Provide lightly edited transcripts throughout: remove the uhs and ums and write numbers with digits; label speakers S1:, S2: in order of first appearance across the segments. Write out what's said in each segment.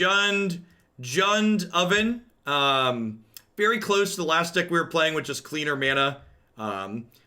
S1: Jund Oven. Very close to the last deck we were playing, with just cleaner mana.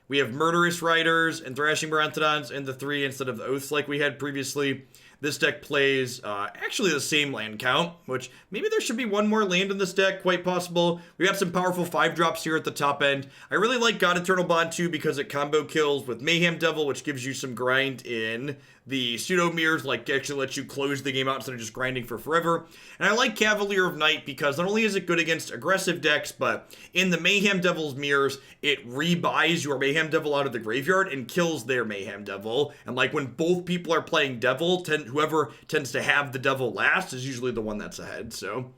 S1: We have Murderous Riders and Thrashing Brontodons in the 3 instead of the Oaths like we had previously. This deck plays actually the same land count, which maybe there should be one more land in this deck, quite possible. We have some powerful 5-drops here at the top end. I really like God-Eternal Bontu because it combo kills with Mayhem Devil, which gives you some grind in the pseudo mirrors, like actually lets you close the game out instead of just grinding for forever. And I like Cavalier of Night because not only is it good against aggressive decks, but in the Mayhem Devil's mirrors, it rebuys your Mayhem Devil out of the graveyard and kills their Mayhem Devil. And like when both people are playing Devil, whoever tends to have the Devil last is usually the one that's ahead. So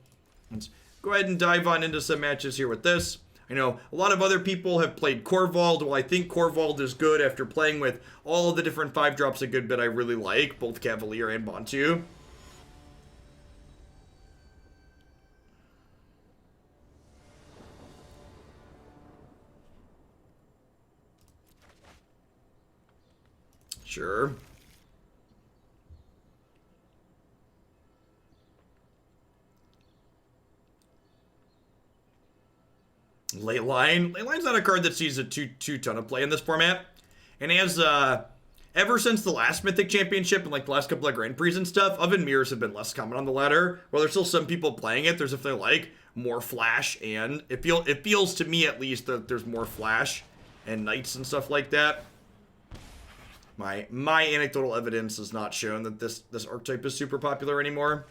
S1: let's go ahead and dive on into some matches here with this. I know a lot of other people have played Korvold. Well, I think Korvold is good after playing with all of the different 5-drops a good bit I really like, both Cavalier and Bontu. Sure. Leyline. Leyline's not a card that sees a ton of play in this format. And as, ever since the last Mythic Championship and like the last couple of Grand Prix and stuff, Oven Mirrors have been less common on the ladder. While there's still some people playing it, there's definitely like more flash, and it feels to me at least that there's more flash and knights and stuff like that. My anecdotal evidence has not shown that this archetype is super popular anymore.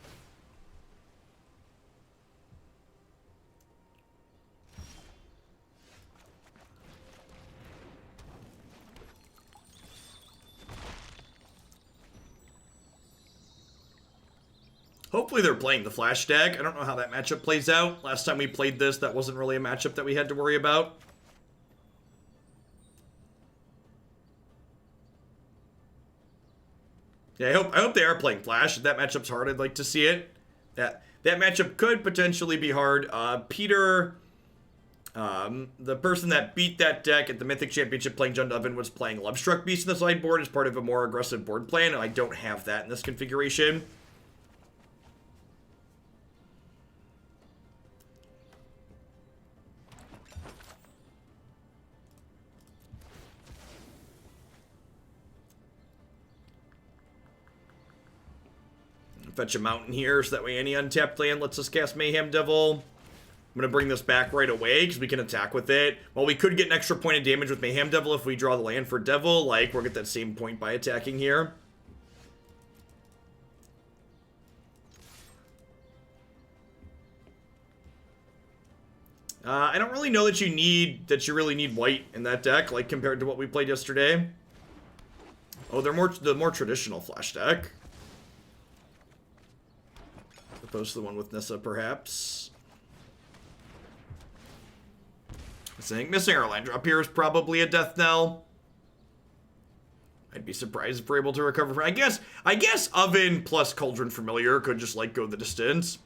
S1: Hopefully they're playing the Flash deck. I don't know how that matchup plays out. Last time we played this, that wasn't really a matchup that we had to worry about. Yeah, I hope they are playing Flash. If that matchup's hard, I'd like to see it. That matchup could potentially be hard. Peter, the person that beat that deck at the Mythic Championship playing Jund Oven, was playing Lovestruck Beast in the sideboard as part of a more aggressive board plan, and I don't have that in this configuration. Fetch a mountain here, so that way any untapped land lets us cast Mayhem Devil. I'm going to bring this back right away, because we can attack with it. Well, we could get an extra point of damage with Mayhem Devil if we draw the land for Devil. Like, we'll get that same point by attacking here. I don't really know that you really need white in that deck, like, compared to what we played yesterday. Oh, they're the more traditional Flash deck. Opposed to the one with Nissa, perhaps. I think missing our land drop here is probably a death knell. I'd be surprised if we're able to recover from it. I guess Oven plus Cauldron Familiar could just, like, go the distance.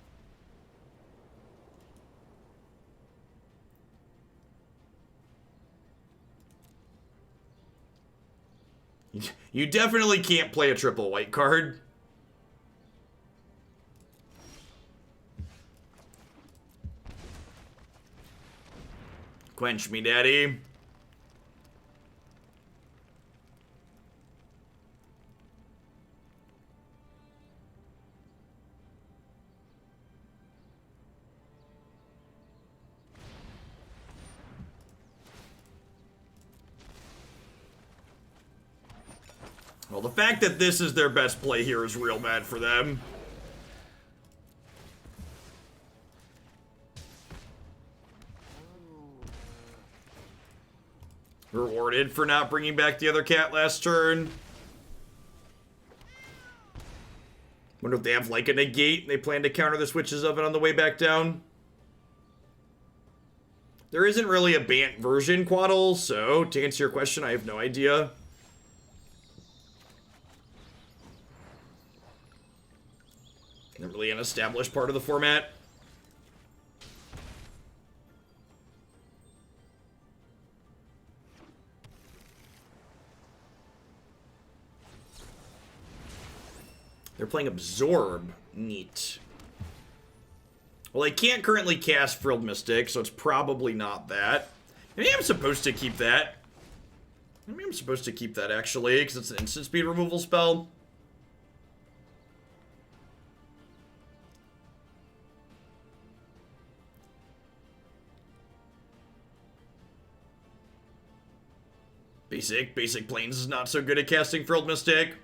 S1: You definitely can't play a triple white card. Quench me, daddy. Well, the fact that this is their best play here is real bad for them. Rewarded for not bringing back the other cat last turn. Wonder if they have like a negate and they plan to counter the switches of it on the way back down. There isn't really a Bant version, Quaddle, so to answer your question, I have no idea. Not really an established part of the format. They're playing Absorb. Neat. Well, I can't currently cast Frilled Mystic, so it's probably not that. Maybe I'm supposed to keep that. Maybe I'm supposed to keep that, actually, because it's an instant speed removal spell. Basic Plains is not so good at casting Frilled Mystic.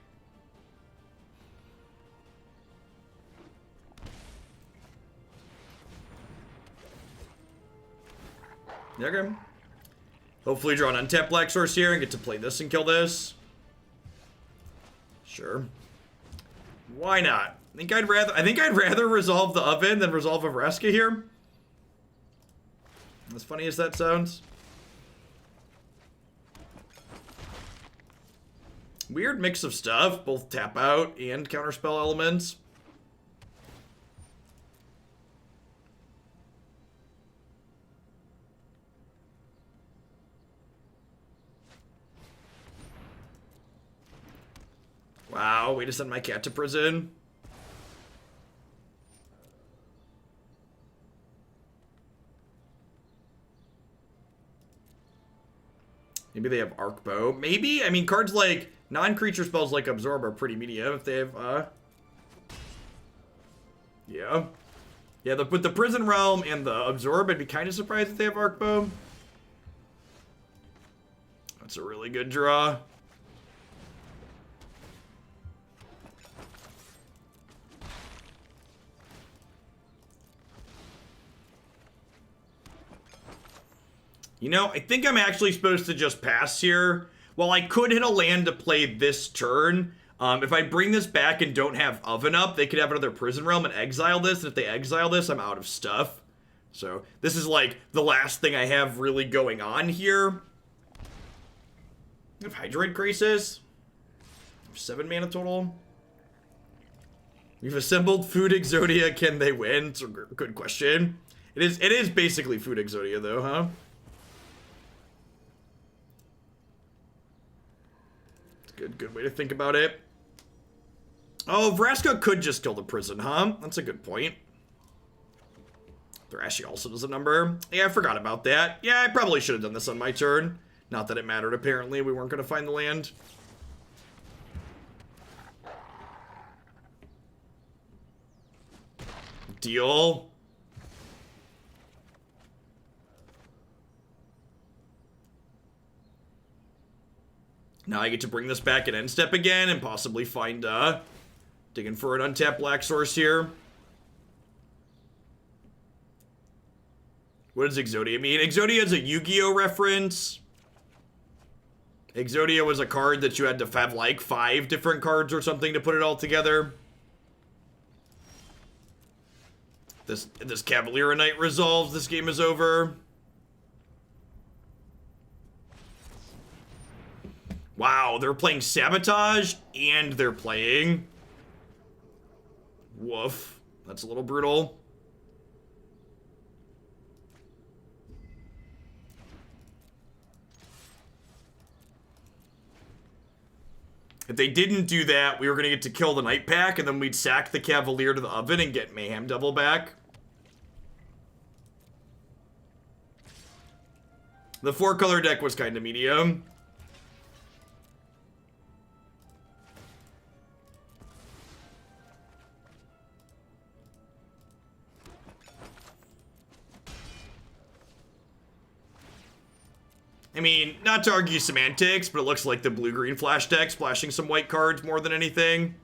S1: Okay. Hopefully draw an untapped Black Source here and get to play this and kill this. Sure. Why not? I think I'd rather resolve the oven than resolve a Vraska here. As funny as that sounds. Weird mix of stuff, both tap out and counterspell elements. Wow, way to send my cat to prison. Maybe they have Arc Bow. Maybe? I mean, cards like non-creature spells like Absorb are pretty medium if they have, yeah. Yeah, with the Prison Realm and the Absorb, I'd be kind of surprised if they have Arc Bow. That's a really good draw. You know, I think I'm actually supposed to just pass here. Well, I could hit a land to play this turn. If I bring this back and don't have Oven up, they could have another Prison Realm and exile this. And if they exile this, I'm out of stuff. So this is like the last thing I have really going on here. I have Hydroid Crisis. 7 mana total. We've assembled Food Exodia. Can they win? It's a good question. It is basically Food Exodia though, huh? Good way to think about it. Oh, Vraska could just kill the prison, huh? That's a good point. Thrashing also does a number. Yeah, I forgot about that. Yeah, I probably should have done this on my turn. Not that it mattered, apparently. We weren't going to find the land. Deal. Now I get to bring this back at end step again and possibly find, digging for an untapped Black Source here. What does Exodia mean? Exodia is a Yu-Gi-Oh reference. Exodia was a card that you had to have like 5 different cards or something to put it all together. This Cavalier of Night resolves. This game is over. Wow, they're playing Sabotage and they're playing... Woof. That's a little brutal. If they didn't do that, we were going to get to kill the Night Pack, and then we'd sack the Cavalier to the Oven and get Mayhem Devil back. The 4-color deck was kind of medium. I mean, not to argue semantics, but it looks like the blue-green flash deck splashing some white cards more than anything.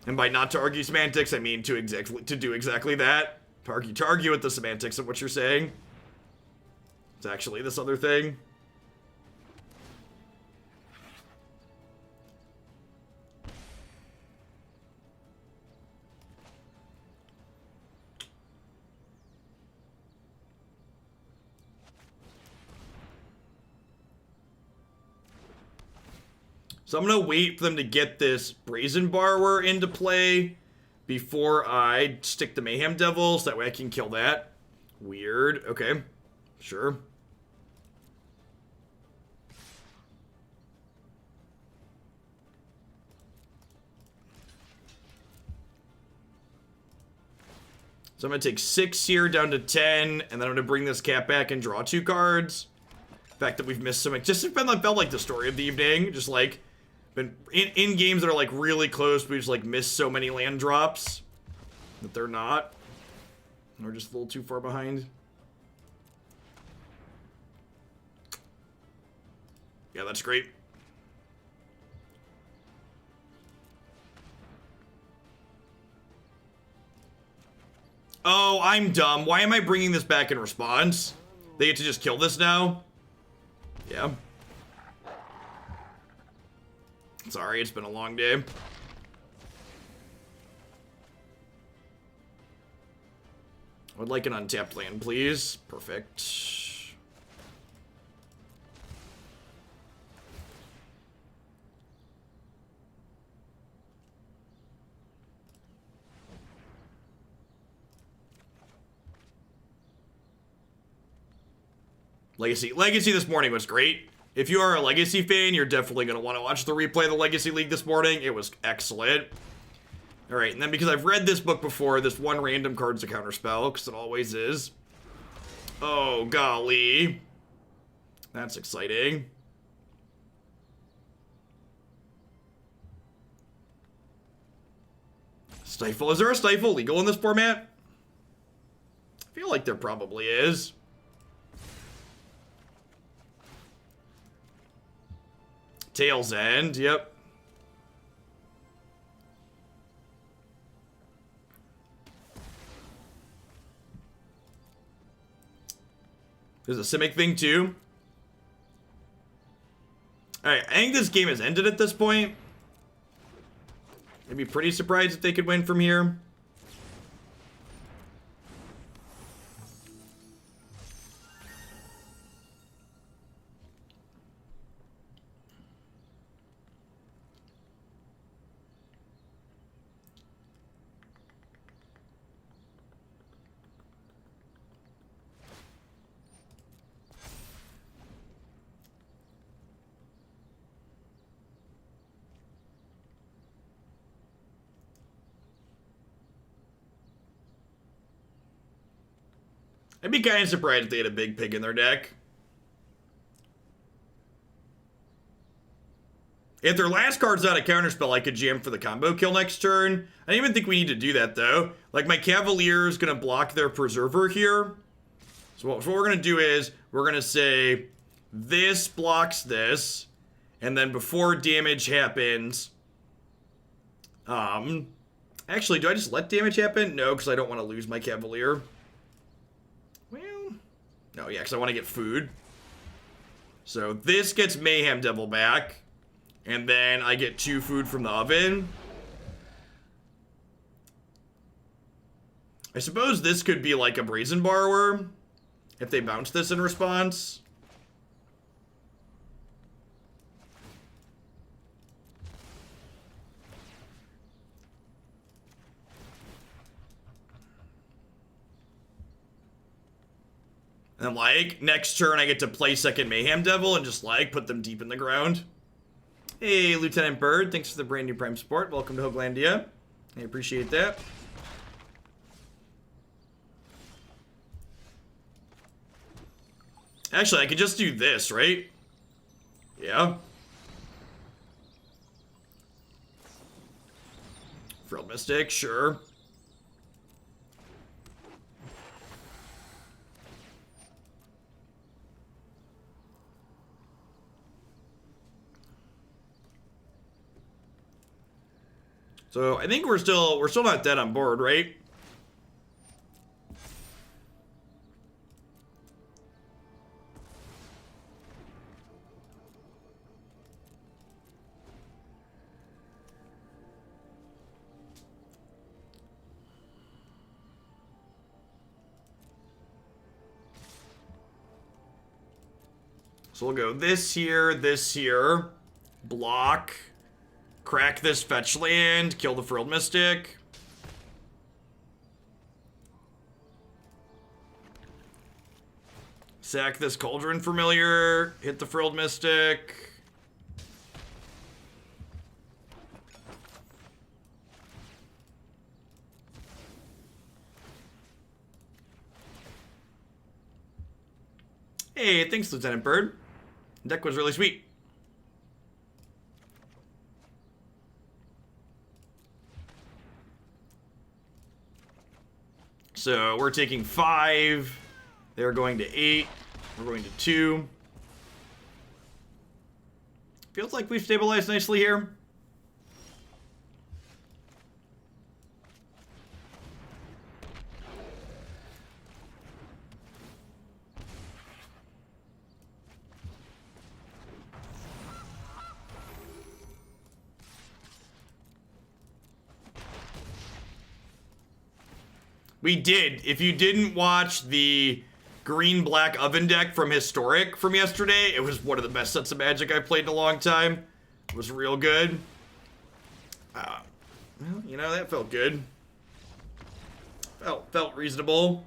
S1: And by not to argue semantics, I mean to do exactly that. To argue with the semantics of what you're saying. It's actually this other thing. So I'm going to wait for them to get this Brazen Borrower into play before I stick the Mayhem Devil, so that way I can kill that. Weird. Okay. Sure. So I'm going to take 6 here down to 10, and then I'm going to bring this cat back and draw 2 cards. The fact that we've missed some, just felt like the story of the evening. Just like, been in games that are like really close, we just like missed so many land drops that they're not. We're just a little too far behind. Yeah, that's great. Oh, I'm dumb. Why am I bringing this back in response? They get to just kill this now? Yeah. Sorry, it's been a long day. I would like an untapped land, please. Perfect. Legacy this morning was great. If you are a Legacy fan, you're definitely going to want to watch the replay of the Legacy League this morning. It was excellent. Alright, and then because I've read this book before, this one random card's a counterspell, because it always is. Oh, golly. That's exciting. Stifle. Is there a Stifle legal in this format? I feel like there probably is. Tail's End, yep. There's a Simic thing too. Alright, I think this game has ended at this point. I'd be pretty surprised if they could win from here. I'd be kind of surprised if they had a big pig in their deck. If their last card's not a counterspell, I could jam for the combo kill next turn. I don't even think we need to do that, though. Like, my Cavalier is going to block their Preserver here. So what we're going to do is, we're going to say, this blocks this. And then before damage happens... Actually, do I just let damage happen? No, because I don't want to lose my Cavalier. Well... No, yeah, because I want to get food. So this gets Mayhem Devil back. And then I get 2 food from the oven. I suppose this could be like a Brazen Borrower. If they bounce this in response. And then, like, next turn I get to play second Mayhem Devil and just, like, put them deep in the ground. Hey, Lieutenant Bird, thanks for the brand new Prime support. Welcome to Hoaglandia. I appreciate that. Actually, I could just do this, right? Yeah. Frilled Mystic, sure. So I think we're still not dead on board, right? So we'll go this here, block. Crack this fetch land, kill the Frilled Mystic. Sack this Cauldron Familiar, hit the Frilled Mystic. Hey, thanks, Lieutenant Bird. The deck was really sweet. So we're taking 5. They're going to 8. We're going to 2. Feels like we've stabilized nicely here. We did. If you didn't watch the green-black oven deck from Historic from yesterday, it was one of the best sets of Magic I've played in a long time. It was real good. Well, you know, that felt good. Felt reasonable.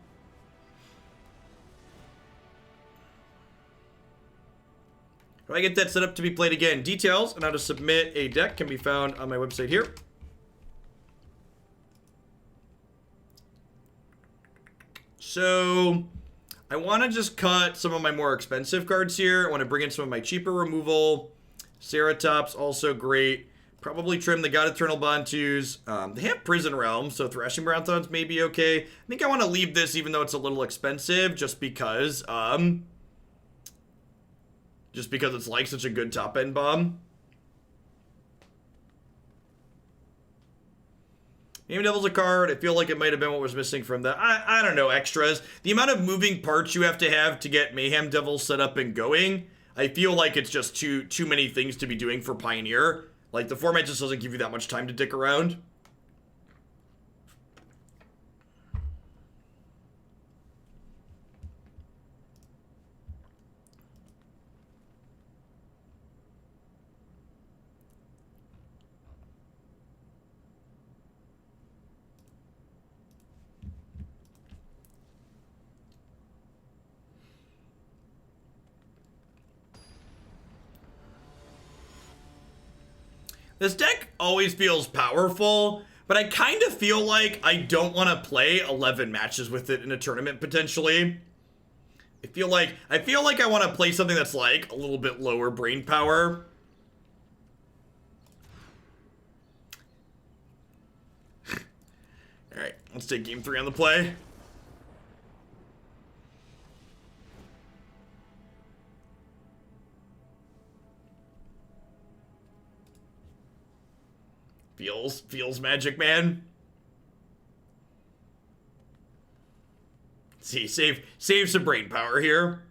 S1: If I get that set up to be played again, details on how to submit a deck can be found on my website here. So, I want to just cut some of my more expensive cards here. I want to bring in some of my cheaper removal. Ceratops, also great. Probably trim the God-Eternal Bontus. They have Prison Realm, so Thrashing Brontodons may be okay. I think I want to leave this even though it's a little expensive, just because it's like such a good top-end bomb. Mayhem Devil's a card. I feel like it might have been what was missing from the, I don't know, extras. The amount of moving parts you have to get Mayhem Devil set up and going, I feel like it's just too many things to be doing for Pioneer. Like, the format just doesn't give you that much time to dick around. This deck always feels powerful, but I kind of feel like I don't want to play 11 matches with it in a tournament, potentially. I feel like I want to play something that's like a little bit lower brain power. Alright, let's take game 3 on the play. Feels Magic, man. Let's see, save some brain power here.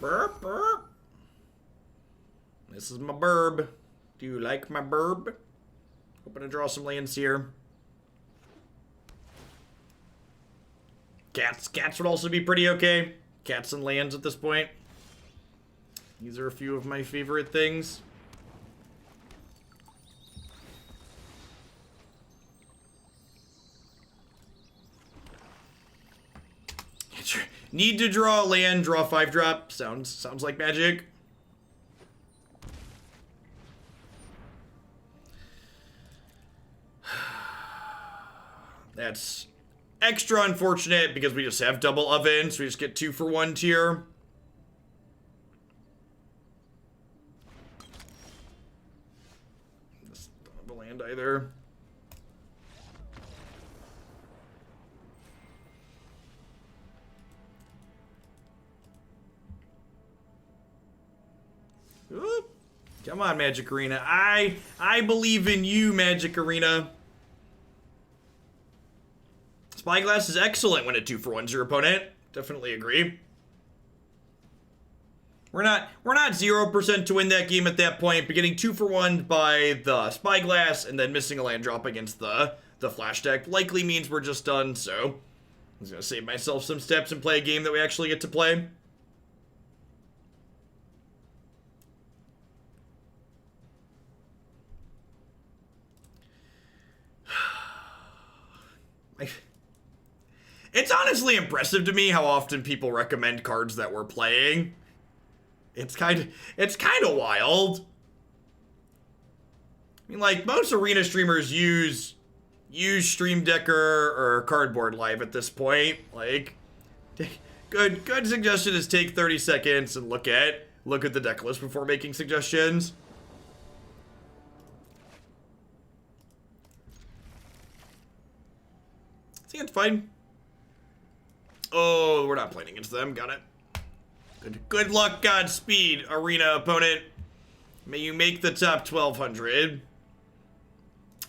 S1: Burp, burp. This is my burb. Do you like my burb? Hoping to draw some lands here. Cats would also be pretty okay. Cats and lands at this point. These are a few of my favorite things. Need to draw a land, draw 5-drop. Sounds like Magic. That's extra unfortunate because we just have double oven, so we just get 2 for 1 tier. This don't have a land either. Oop. Come on, Magic Arena. I believe in you, Magic Arena. Spyglass is excellent when it 2 for 1's your opponent. Definitely agree. We're not 0% to win that game at that point, but getting 2 for 1 by the Spyglass and then missing a land drop against the Flash deck likely means we're just done, so I'm just gonna save myself some steps and play a game that we actually get to play. It's honestly impressive to me how often people recommend cards that we're playing. It's kind of wild. I mean, like, most arena streamers use Stream Decker or Cardboard Live at this point. Like, good suggestion is take 30 seconds and look at the deck list before making suggestions. See, it's fine. Oh, we're not playing against them. Got it. Good luck, Godspeed, arena opponent. May you make the top 1200.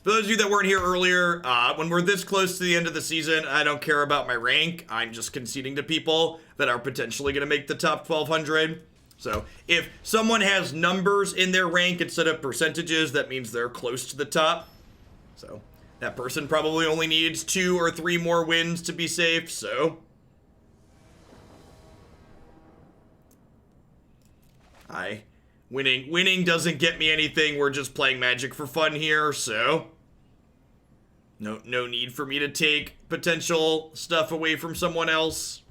S1: For those of you that weren't here earlier, when we're this close to the end of the season, I don't care about my rank. I'm just conceding to people that are potentially going to make the top 1200. So if someone has numbers in their rank instead of percentages, that means they're close to the top. So that person probably only needs 2 or 3 more wins to be safe, so... Winning doesn't get me anything. We're just playing Magic for fun here, so no need for me to take potential stuff away from someone else.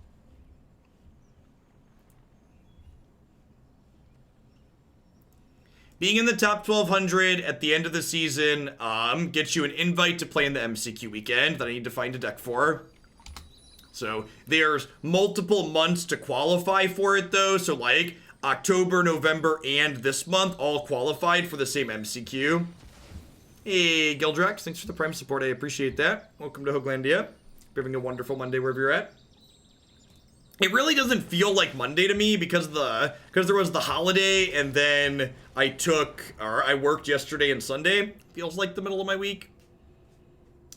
S1: Being in the top 1200 at the end of the season gets you an invite to play in the MCQ weekend that I need to find a deck for. So there's multiple months to qualify for it though, so like October, November, and this month all qualified for the same MCQ. Hey, Gildrax, thanks for the Prime support. I appreciate that. Welcome to Hoaglandia. Having a wonderful Monday wherever you're at. It really doesn't feel like Monday to me because there was the holiday and then I worked yesterday and Sunday. Feels like the middle of my week.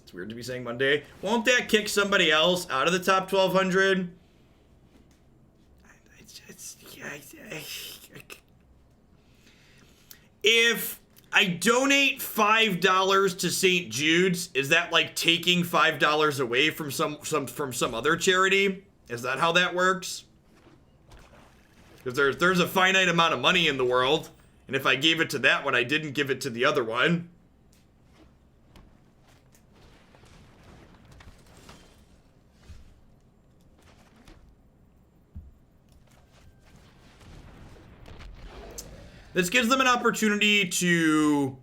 S1: It's weird to be saying Monday. Won't that kick somebody else out of the top 1200? If I donate $5 to St. Jude's, is that like taking $5 away from some other charity? Is that how that works? Because there's a finite amount of money in the world, and if I gave it to that one, I didn't give it to the other one. This gives them an opportunity to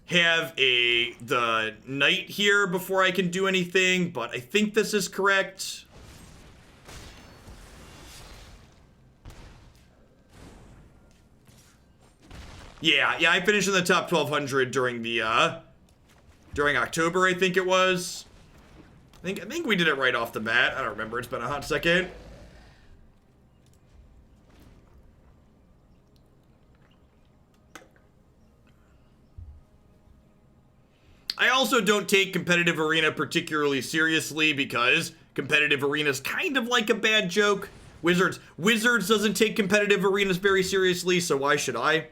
S1: have the night here before I can do anything, but I think this is correct. Yeah, I finished in the top 1200 during October, I think it was. I think we did it right off the bat. I don't remember. It's been a hot second. I also don't take competitive arena particularly seriously because competitive arena is kind of like a bad joke. Wizards doesn't take competitive arenas very seriously, so why should I?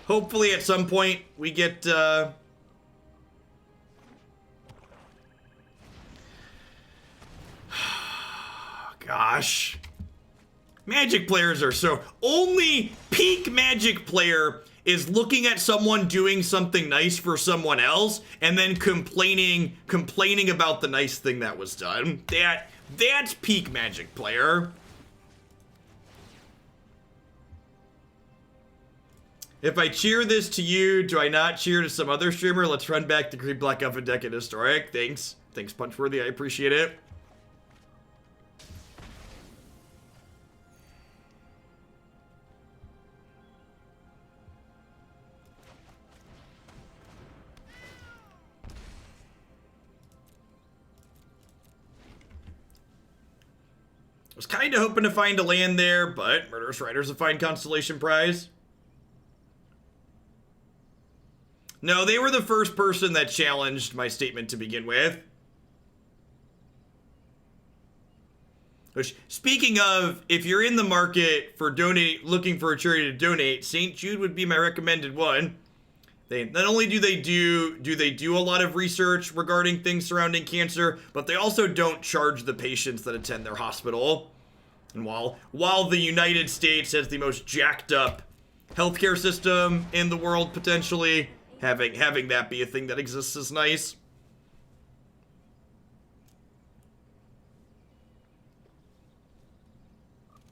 S1: Hopefully at some point we get gosh. Magic players are so... Only peak Magic player is looking at someone doing something nice for someone else and then complaining about the nice thing that was done. That's peak Magic player. If I cheer this to you, do I not cheer to some other streamer? Let's run back to Green Black Alpha Deck and Historic. Thanks, Punchworthy. I appreciate it. Was kind of hoping to find a land there, but Murderous Rider's a fine constellation prize. No, they were the first person that challenged my statement to begin with. Which, speaking of, if you're in the market for looking for a charity to donate, St. Jude would be my recommended one. They not only do they do a lot of research regarding things surrounding cancer, but they also don't charge the patients that attend their hospital. And while the United States has the most jacked up healthcare system in the world potentially, having that be a thing that exists is nice.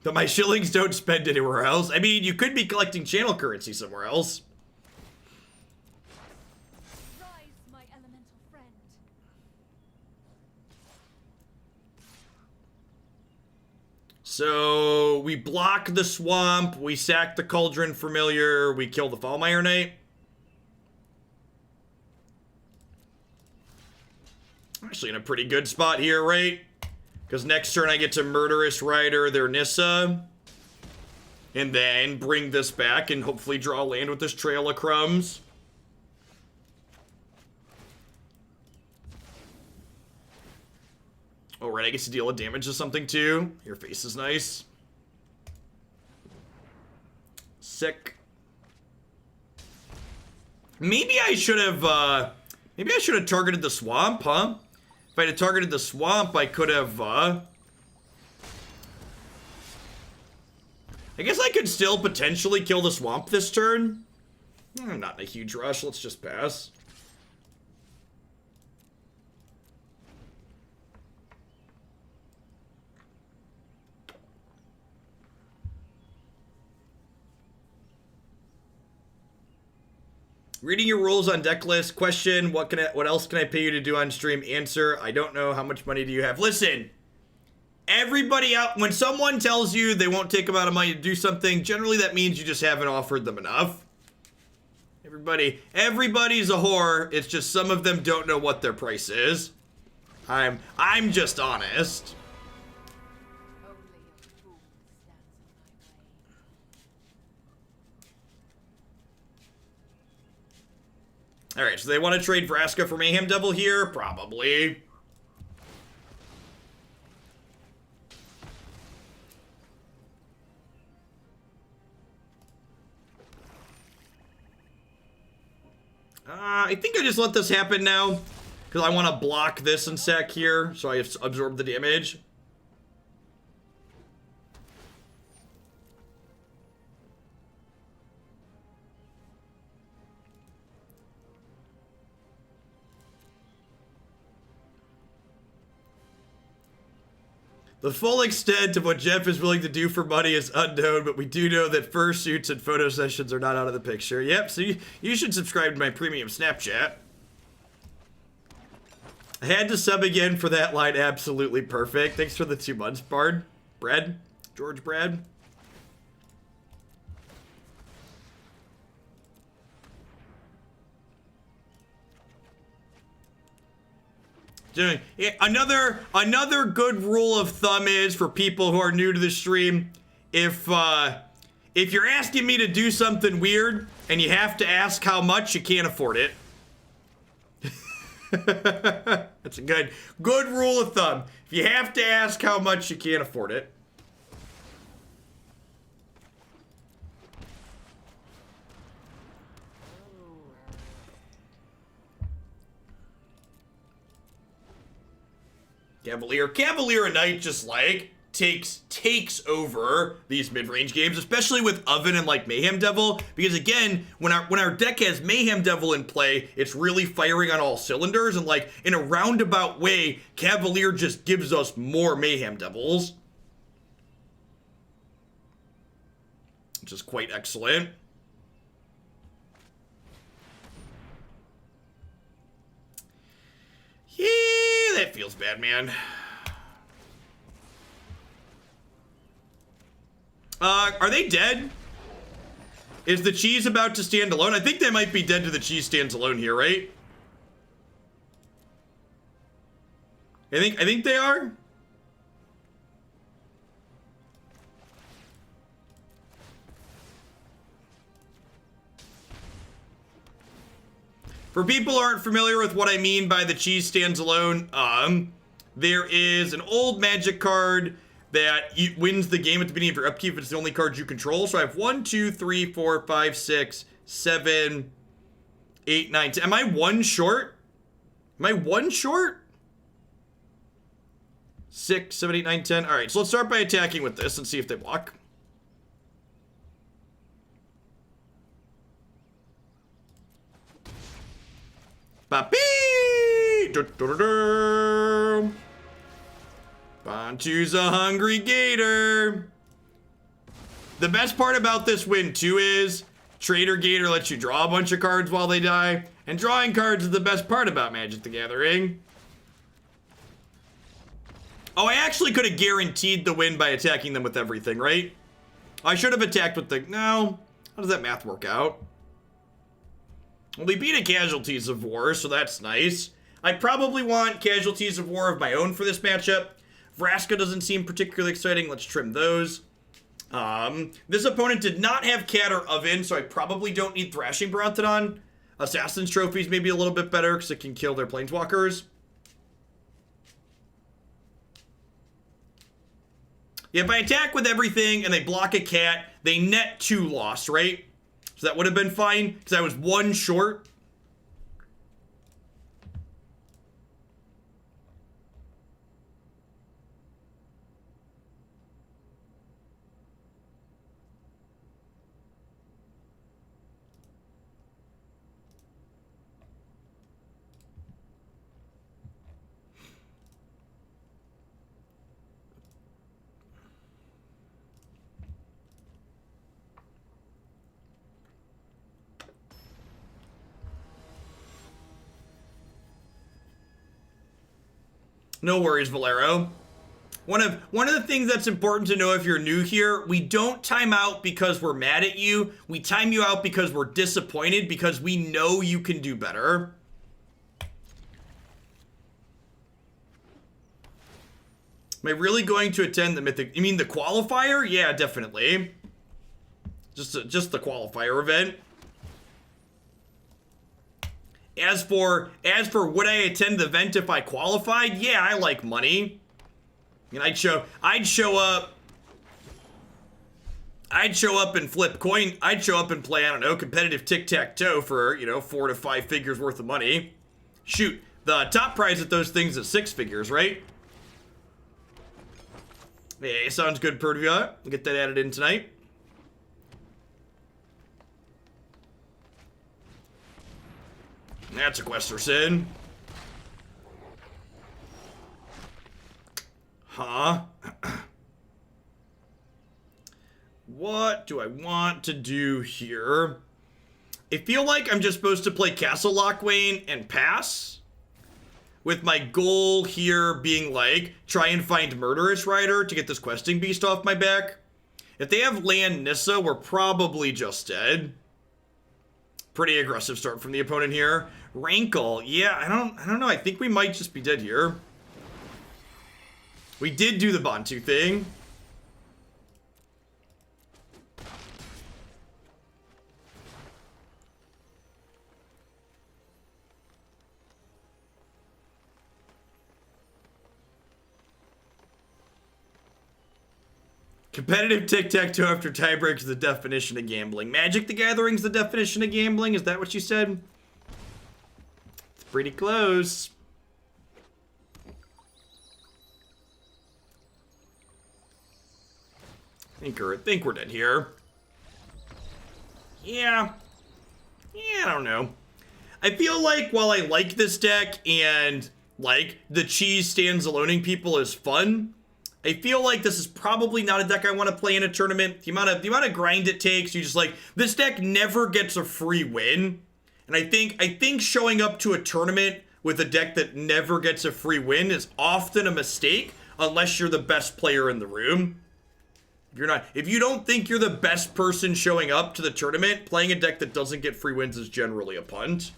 S1: But my shillings don't spend anywhere else. I mean, you could be collecting channel currency somewhere else.
S2: Rise, my elemental friend.
S1: So we block the swamp, we sack the Cauldron Familiar, we kill the Fallmire Knight. Actually in a pretty good spot here, right? Because next turn I get to Murderous Rider their Nissa. And then bring this back and hopefully draw land with this Trail of Crumbs. Oh, right, I get to deal a damage to something too. Your face is nice. Sick. Maybe I should have targeted the swamp, huh? If I had targeted the swamp, I could have, I guess I could still potentially kill the swamp this turn. I'm not in a huge rush, let's just pass. Reading your rules on deck list. Question, what else can I pay you to do on stream? Answer, I don't know. How much money do you have? Listen, everybody out, when someone tells you they won't take amount of money to do something, generally that means you just haven't offered them enough. Everybody's a whore. It's just some of them don't know what their price is. I'm just honest. Alright, so they want to trade Vraska for Mayhem Devil here? Probably. I think I just let this happen now. Because I want to block this and sack here, so I absorb the damage. The full extent of what Jeff is willing to do for money is unknown, but we do know that fursuits and photo sessions are not out of the picture. Yep, so you should subscribe to my premium Snapchat. I had to sub again for that line. Absolutely perfect. Thanks for the 2 months, Bard. Brad. George Brad. Another good rule of thumb is for people who are new to the stream, if you're asking me to do something weird and you have to ask how much, you can't afford it. That's a good rule of thumb. If you have to ask how much, you can't afford it. Cavalier of Night just like takes over these mid-range games, especially with Oven and like Mayhem Devil, because again, when our deck has Mayhem Devil in play, it's really firing on all cylinders, and like in a roundabout way, Cavalier just gives us more Mayhem Devils, which is quite excellent. Yeah, that feels bad, man. Are they dead? Is the cheese about to stand alone? I think they might be dead to the cheese stands alone here, right? I think they are. For people who aren't familiar with what I mean by the cheese stands alone, there is an old Magic card that wins the game at the beginning of your upkeep if it's the only card you control. So I have 1, 2, 3, 4, 5, 6, 7, 8, 9, 10. Am I one short? Am I one short? 6, 7, 8, 9, 10. All right, so let's start by attacking with this and see if they block. Ba-bee! Bontu's a hungry gator. The best part about this win, too, is Trader Gator lets you draw a bunch of cards while they die, and drawing cards is the best part about Magic the Gathering. Oh, I actually could have guaranteed the win by attacking them with everything, right? I should have attacked with the... No. How does that math work out? Well, we beat a Casualties of War, so that's nice. I probably want Casualties of War of my own for this matchup. Vraska doesn't seem particularly exciting. Let's trim those. This opponent did not have Cat or Oven, so I probably don't need Thrashing Brontodon. Assassin's Trophies may be a little bit better because it can kill their Planeswalkers. If I attack with everything and they block a cat, they net 2 loss, right? So that would have been fine because I was 1 short. No worries, Valero. One of the things that's important to know if you're new here, we don't time out because we're mad at you. We time you out because we're disappointed because we know you can do better. Am I really going to attend the Mythic? You mean the qualifier? Yeah, definitely. Just the qualifier event. As for would I attend the event if I qualified? Yeah, I like money. And I'd show up and flip coin. I'd show up and play, I don't know, competitive tic-tac-toe for, you know, 4 to 5 figures worth of money. Shoot, the top prize at those things is 6 figures, right? Yeah, sounds good, Perdua. We'll get that added in tonight. That's a Questerson. Huh? What do I want to do here? I feel like I'm just supposed to play Castle Locthwain and pass. With my goal here being like, try and find Murderous Rider to get this questing beast off my back. If they have land Nissa, we're probably just dead. Pretty aggressive start from the opponent here. Rankle, yeah, I don't know. I think we might just be dead here. We did do the Bontu thing. Competitive tic-tac-toe after tiebreak is the definition of gambling. Magic the Gathering's the definition of gambling? Is that what you said? It's pretty close. I think we're dead here. Yeah, I don't know. I feel like while I like this deck and like the cheese stands aloning people is fun, I feel like this is probably not a deck I want to play in a tournament. The amount of grind it takes, you just like, this deck never gets a free win. And I think showing up to a tournament with a deck that never gets a free win is often a mistake unless you're the best player in the room. If you don't think you're the best person showing up to the tournament, playing a deck that doesn't get free wins is generally a punt.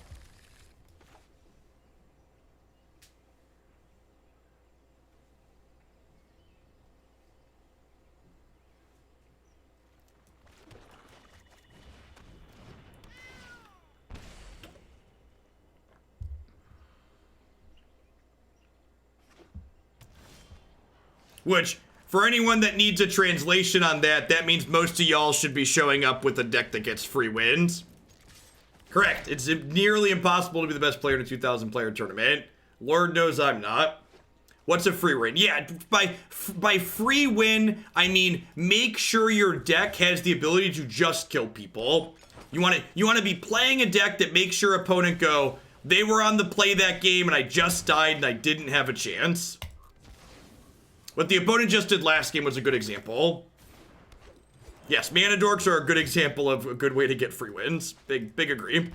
S1: Which, for anyone that needs a translation on that, that means most of y'all should be showing up with a deck that gets free wins. Correct. It's nearly impossible to be the best player in a 2,000 player tournament. Lord knows I'm not. What's a free win? Yeah, by free win, I mean make sure your deck has the ability to just kill people. You want to be playing a deck that makes your opponent go, they were on the play that game and I just died and I didn't have a chance. What the opponent just did last game was a good example. Yes, mana dorks are a good example of a good way to get free wins. Big agree.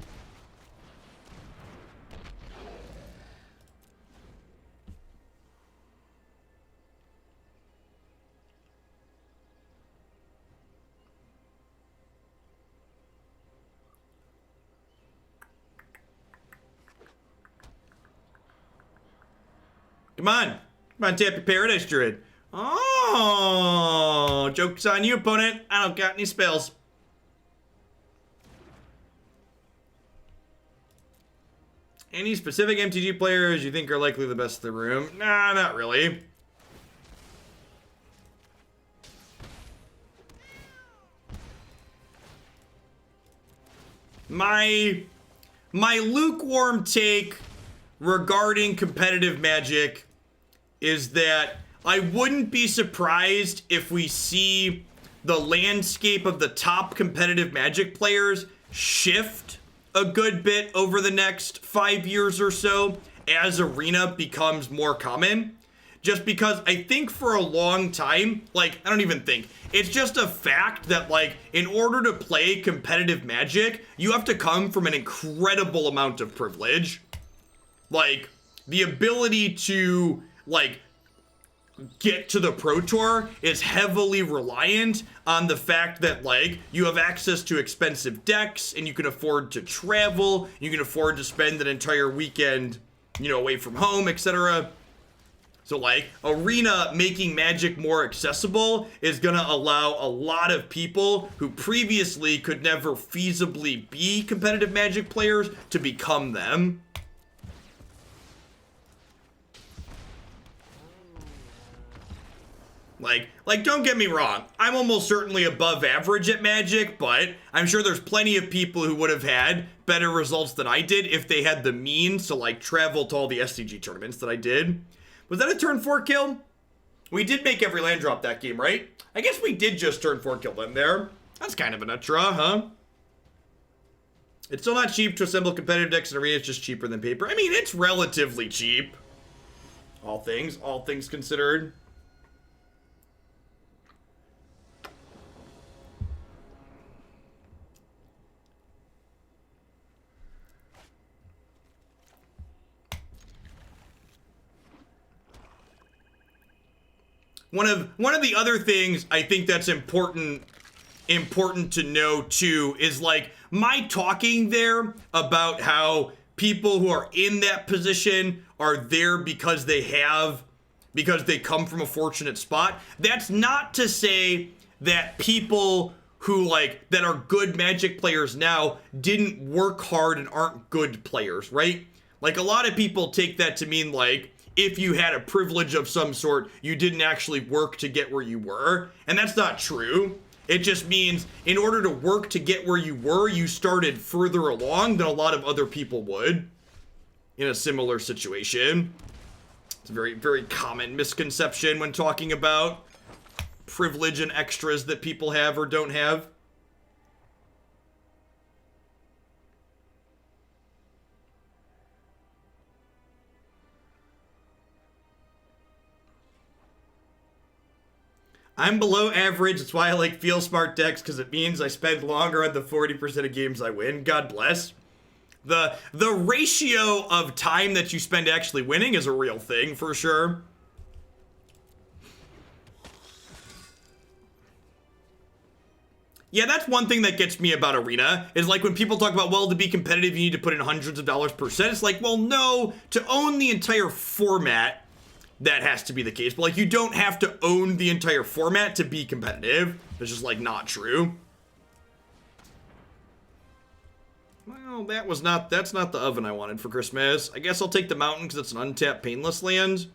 S1: Come on, tap your Paradise Druid. Oh, joke's on you, opponent. I don't got any spells. Any specific MTG players you think are likely the best in the room? Nah, not really. My lukewarm take regarding competitive Magic is that I wouldn't be surprised if we see the landscape of the top competitive Magic players shift a good bit over the next 5 years or so as Arena becomes more common. Just because I think for a long time, like, I don't even think, it's just a fact that, like, in order to play competitive Magic, you have to come from an incredible amount of privilege. Like, the ability to, like, get to the Pro Tour is heavily reliant on the fact that, like, you have access to expensive decks and you can afford to travel, you can afford to spend an entire weekend, you know, away from home, etc. So, like, Arena making Magic more accessible is gonna allow a lot of people who previously could never feasibly be competitive Magic players to become them. Like, don't get me wrong, I'm almost certainly above average at Magic, but I'm sure there's plenty of people who would have had better results than I did if they had the means to, like, travel to all the SCG tournaments that I did. Was that a turn 4 kill? We did make every land drop that game, right? I guess we did just turn 4 kill them there. That's kind of an draw, huh? It's still not cheap to assemble competitive decks in Arena, it's just cheaper than paper. I mean, it's relatively cheap. All things considered. One of the other things I think that's important to know too is, like, my talking there about how people who are in that position are there because they come from a fortunate spot. That's not to say that people who, like, that are good Magic players now didn't work hard and aren't good players, right? Like, a lot of people take that to mean, like, if you had a privilege of some sort, you didn't actually work to get where you were. And that's not true. It just means in order to work to get where you were, you started further along than a lot of other people would in a similar situation. It's a very, very common misconception when talking about privilege and extras that people have or don't have. I'm below average. That's why I like Feel Smart decks, because it means I spend longer on the 40% of games I win. God bless. The ratio of time that you spend actually winning is a real thing, for sure. Yeah, that's one thing that gets me about Arena, is like when people talk about, well, to be competitive, you need to put in hundreds of dollars per set. It's like, well, no, to own the entire format, that has to be the case. But, like, you don't have to own the entire format to be competitive. It's just, like, not true. Well, that's not the oven I wanted for Christmas. I guess I'll take the mountain because it's an untapped painless land.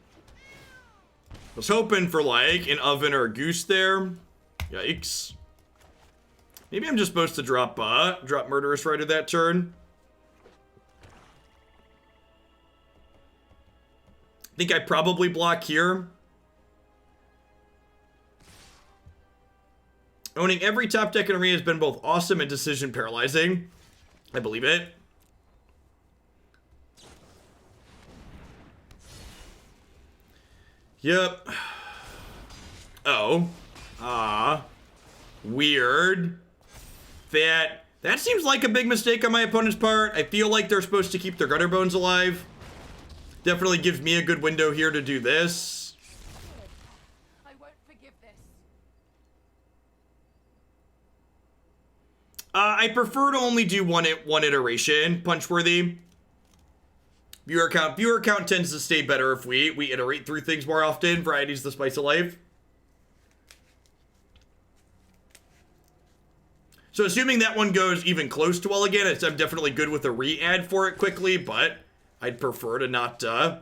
S1: I was hoping for, like, an oven or a goose there. Yikes. Maybe I'm just supposed to drop Murderous Rider that turn. I think I probably block here. Owning every top deck in Arena has been both awesome and decision paralyzing. I believe it. Yep. Oh. Weird. That seems like a big mistake on my opponent's part. I feel like they're supposed to keep their gutter bones alive. Definitely gives me a good window here to do this.
S2: I won't forgive this.
S1: I prefer to only do one iteration, Punchworthy. Viewer count tends to stay better if we iterate through things more often. Variety's the spice of life. So assuming that one goes even close to well again, I'm definitely good with a re-add for it quickly, but I'd prefer to not just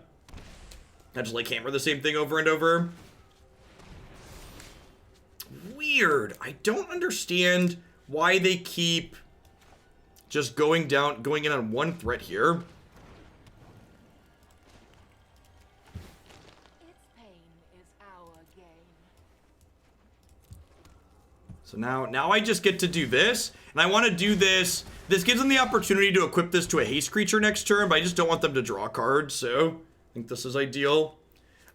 S1: like hammer the same thing over and over. Weird. I don't understand why they keep just going in on one threat here.
S2: Its pain is our gain.
S1: So now I just get to do this, and I want to do this. This gives them the opportunity to equip this to a haste creature next turn, but I just don't want them to draw cards, so I think this is ideal.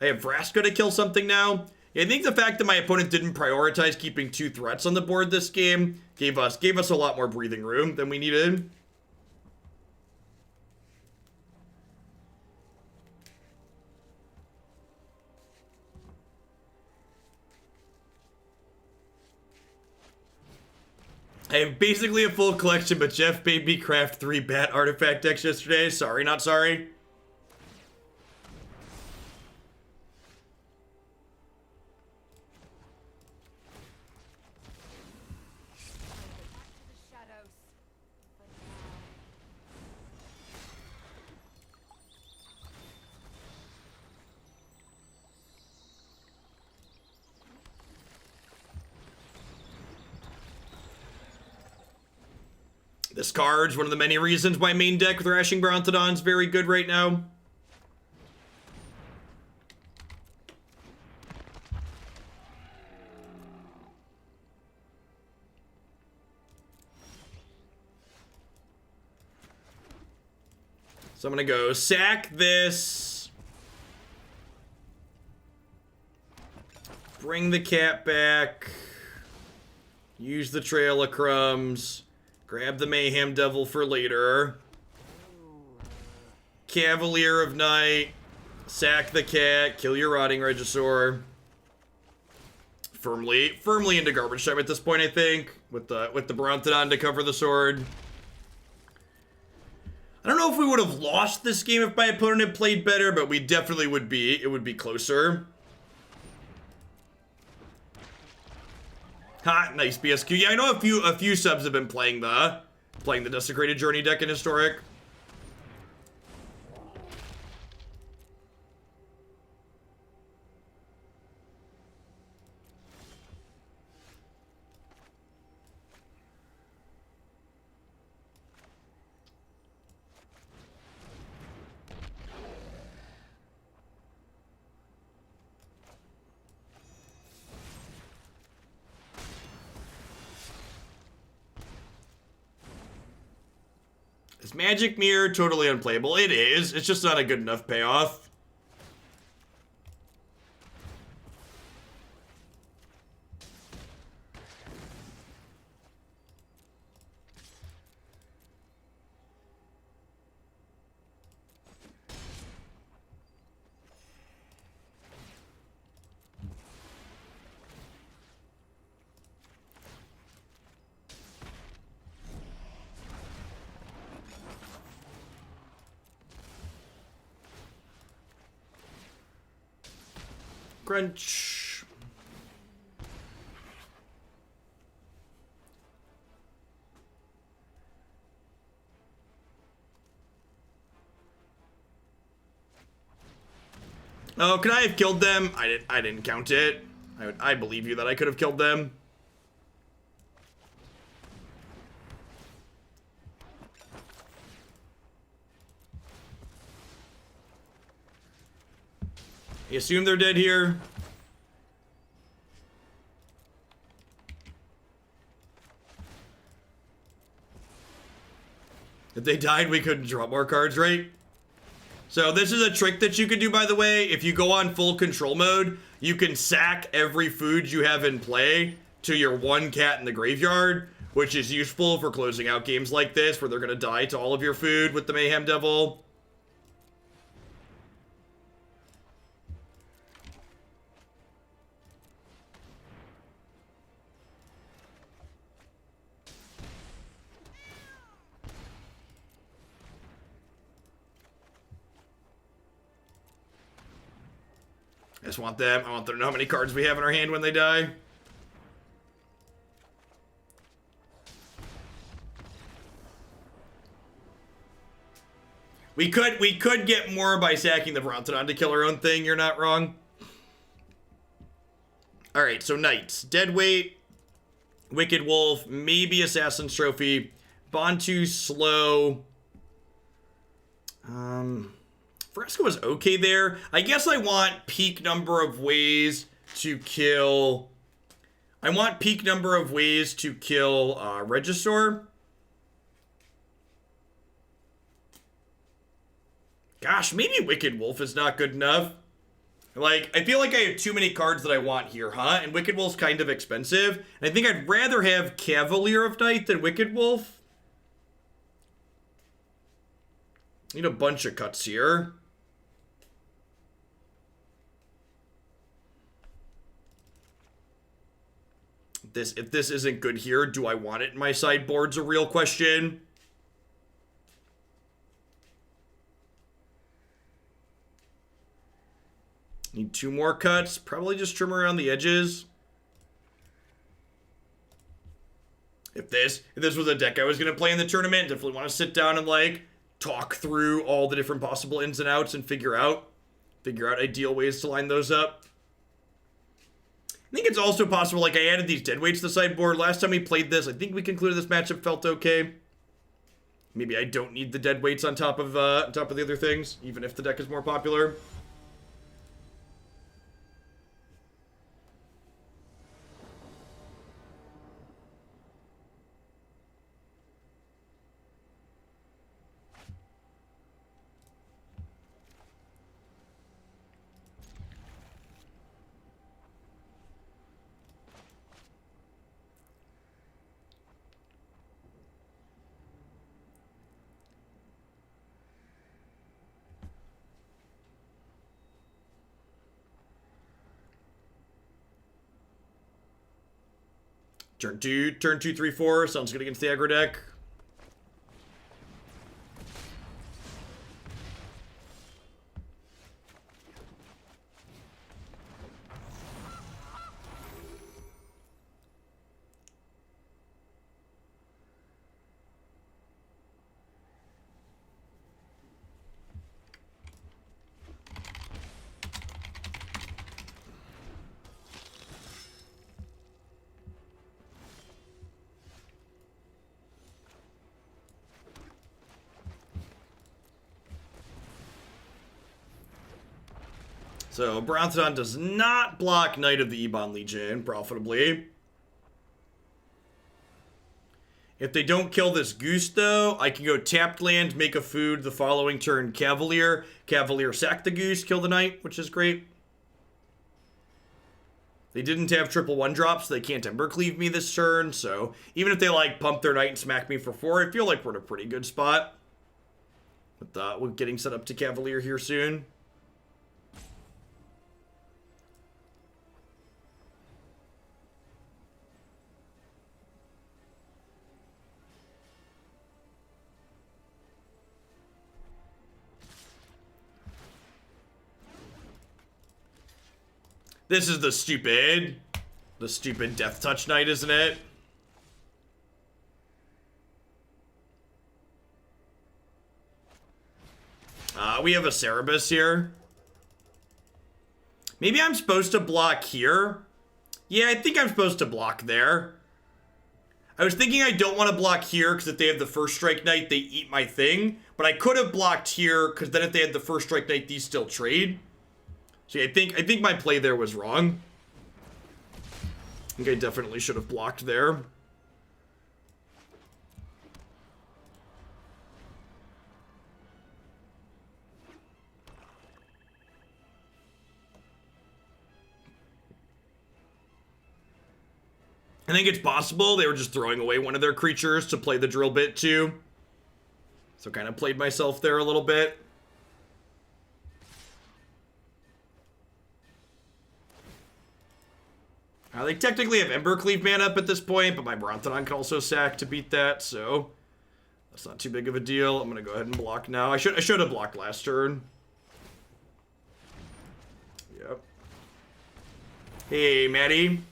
S1: I have Vraska to kill something now. Yeah, I think the fact that my opponent didn't prioritize keeping 2 threats on the board this game gave us a lot more breathing room than we needed. I have basically a full collection, but Jeff made me craft 3 bat artifact decks yesterday. Sorry, not sorry.
S2: Back to the shadows. For now.
S1: This card's one of the many reasons my main deck with Thrashing Brontodon is very good right now. So I'm gonna go sack this. Bring the cat back. Use the Trail of Crumbs. Grab the Mayhem Devil for later. Cavalier of Night. Sack the cat. Kill your Rotting Regisaur. Firmly into garbage time at this point, I think. With the Brontodon to cover the sword. I don't know if we would have lost this game if my opponent had played better, but we definitely would be. It would be closer. Ha, nice BSQ. Yeah, I know a few subs have been playing the Desecrated Journey deck in Historic. Is Magic Mirror totally unplayable? It is. It's just not a good enough payoff. Crunch. Oh, could I have killed them? I didn't count it. I believe you that I could have killed them. You assume they're dead here? If they died, we couldn't draw more cards, right? So this is a trick that you can do, by the way. If you go on full control mode, you can sack every food you have in play to your one cat in the graveyard, which is useful for closing out games like this where they're going to die to all of your food with the Mayhem Devil. I just want them. I want them to know how many cards we have in our hand when they die. We could get more by sacking the Brontodon to kill our own thing. You're not wrong. All right, so Knights, Deadweight, Wicked Wolf, maybe Assassin's Trophy, Bontu, Slow. Vraska was okay there. I guess I want peak number of ways to kill. I want peak number of ways to kill Regisaur. Gosh, maybe Wicked Wolf is not good enough. Like, I feel like I have too many cards that I want here, huh? And Wicked Wolf's kind of expensive. And I think I'd rather have Cavalier of Night than Wicked Wolf. Need a bunch of cuts here. If this isn't good here, do I want it in my sideboard's a real question. Need 2 more cuts. Probably just trim around the edges. If this was a deck I was going to play in the tournament, definitely want to sit down and, like, talk through all the different possible ins and outs and figure out ideal ways to line those up. I think it's also possible, like, I added these deadweights to the sideboard. Last time we played this, I think we concluded this matchup felt okay. Maybe I don't need the deadweights on top of the other things, even if the deck is more popular. Turn 2, 3, 4. Sounds good against the aggro deck. So, Brontodon does not block Knight of the Ebon Legion profitably. If they don't kill this Goose, though, I can go tapped land, make a food the following turn, Cavalier. Cavalier sack the Goose, kill the Knight, which is great. They didn't have 1/1 drops, so they can't Embercleave me this turn, so even if they, like, pump their Knight and smack me for 4, I feel like we're in a pretty good spot. With getting set up to Cavalier here soon. This is the stupid Death Touch Knight, isn't it? We have a Cerebus here. Maybe I'm supposed to block here. Yeah, I think I'm supposed to block there. I was thinking I don't want to block here because if they have the first strike knight, they eat my thing. But I could have blocked here because then if they had the first strike knight, these still trade. So yeah, I think my play there was wrong. I think I definitely should have blocked there. I think it's possible they were just throwing away one of their creatures to play the drill bit too. So kind of played myself there a little bit. They technically have Embercleave mana up at this point, but my Brontodon can also sack to beat that, so that's not too big of a deal. I'm gonna go ahead and block now. I should have blocked last turn. Yep. Hey, Maddie.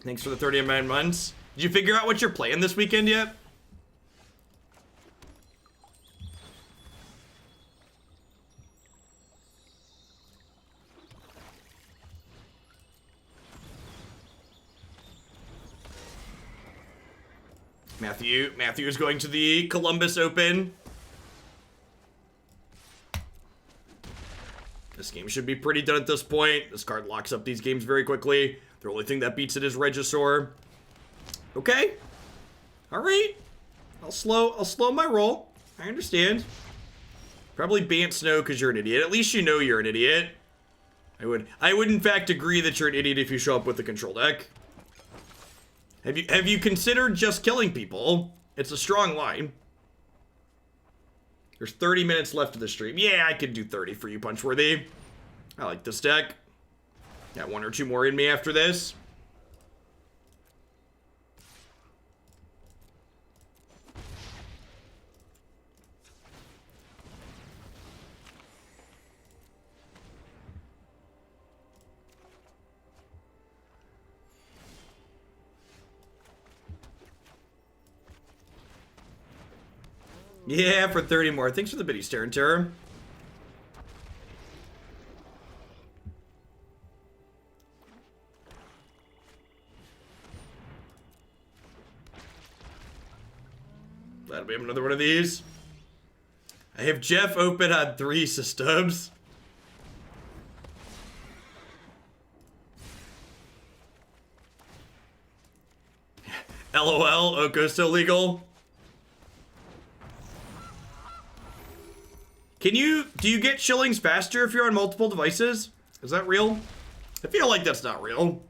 S1: Thanks for the 39 months. Did you figure out what you're playing this weekend yet? Matthew is going to the Columbus Open. This game should be pretty done at this point. This card locks up these games very quickly. The only thing that beats it is Regisaur. Okay. Alright. I'll slow my roll. I understand. Probably Bant Snow because you're an idiot. At least you know you're an idiot. I would in fact agree that you're an idiot if you show up with a control deck. Have you considered just killing people? It's a strong line. There's 30 minutes left of the stream. Yeah, I could do 30 for you, Punchworthy. I like this deck. Got one or two more in me after this. Yeah, for 30 more. Thanks for the bitty stare and terror. Glad we have another one of these. I have Jeff open on 3 systems. LOL, Oko's still legal. Do you get shillings faster if you're on multiple devices? Is that real? I feel like that's not real.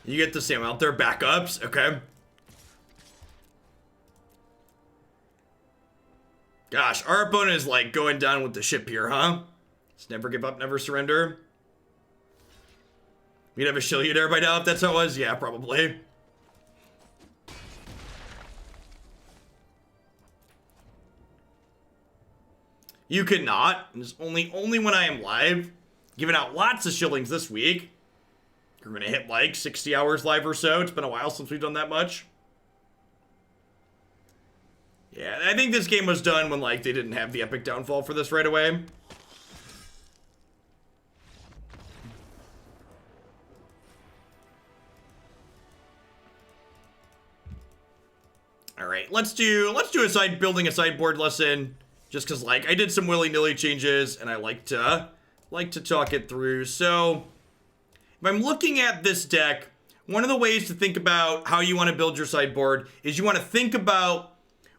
S1: You get the same out there, backups, okay. Gosh, our opponent is like going down with the ship here, huh? Just never give up, never surrender. We'd have a shield there by now if that's how it was. Yeah, probably. You could not. It's only when I am live. Giving out lots of shillings this week. We're gonna hit like 60 hours live or so. It's been a while since we've done that much. Yeah, I think this game was done when like they didn't have the epic downfall for this right away. All right, let's do building a sideboard lesson, just because like I did some willy-nilly changes and I like to talk it through. So if I'm looking at this deck, one of the ways to think about how you want to build your sideboard is you want to think about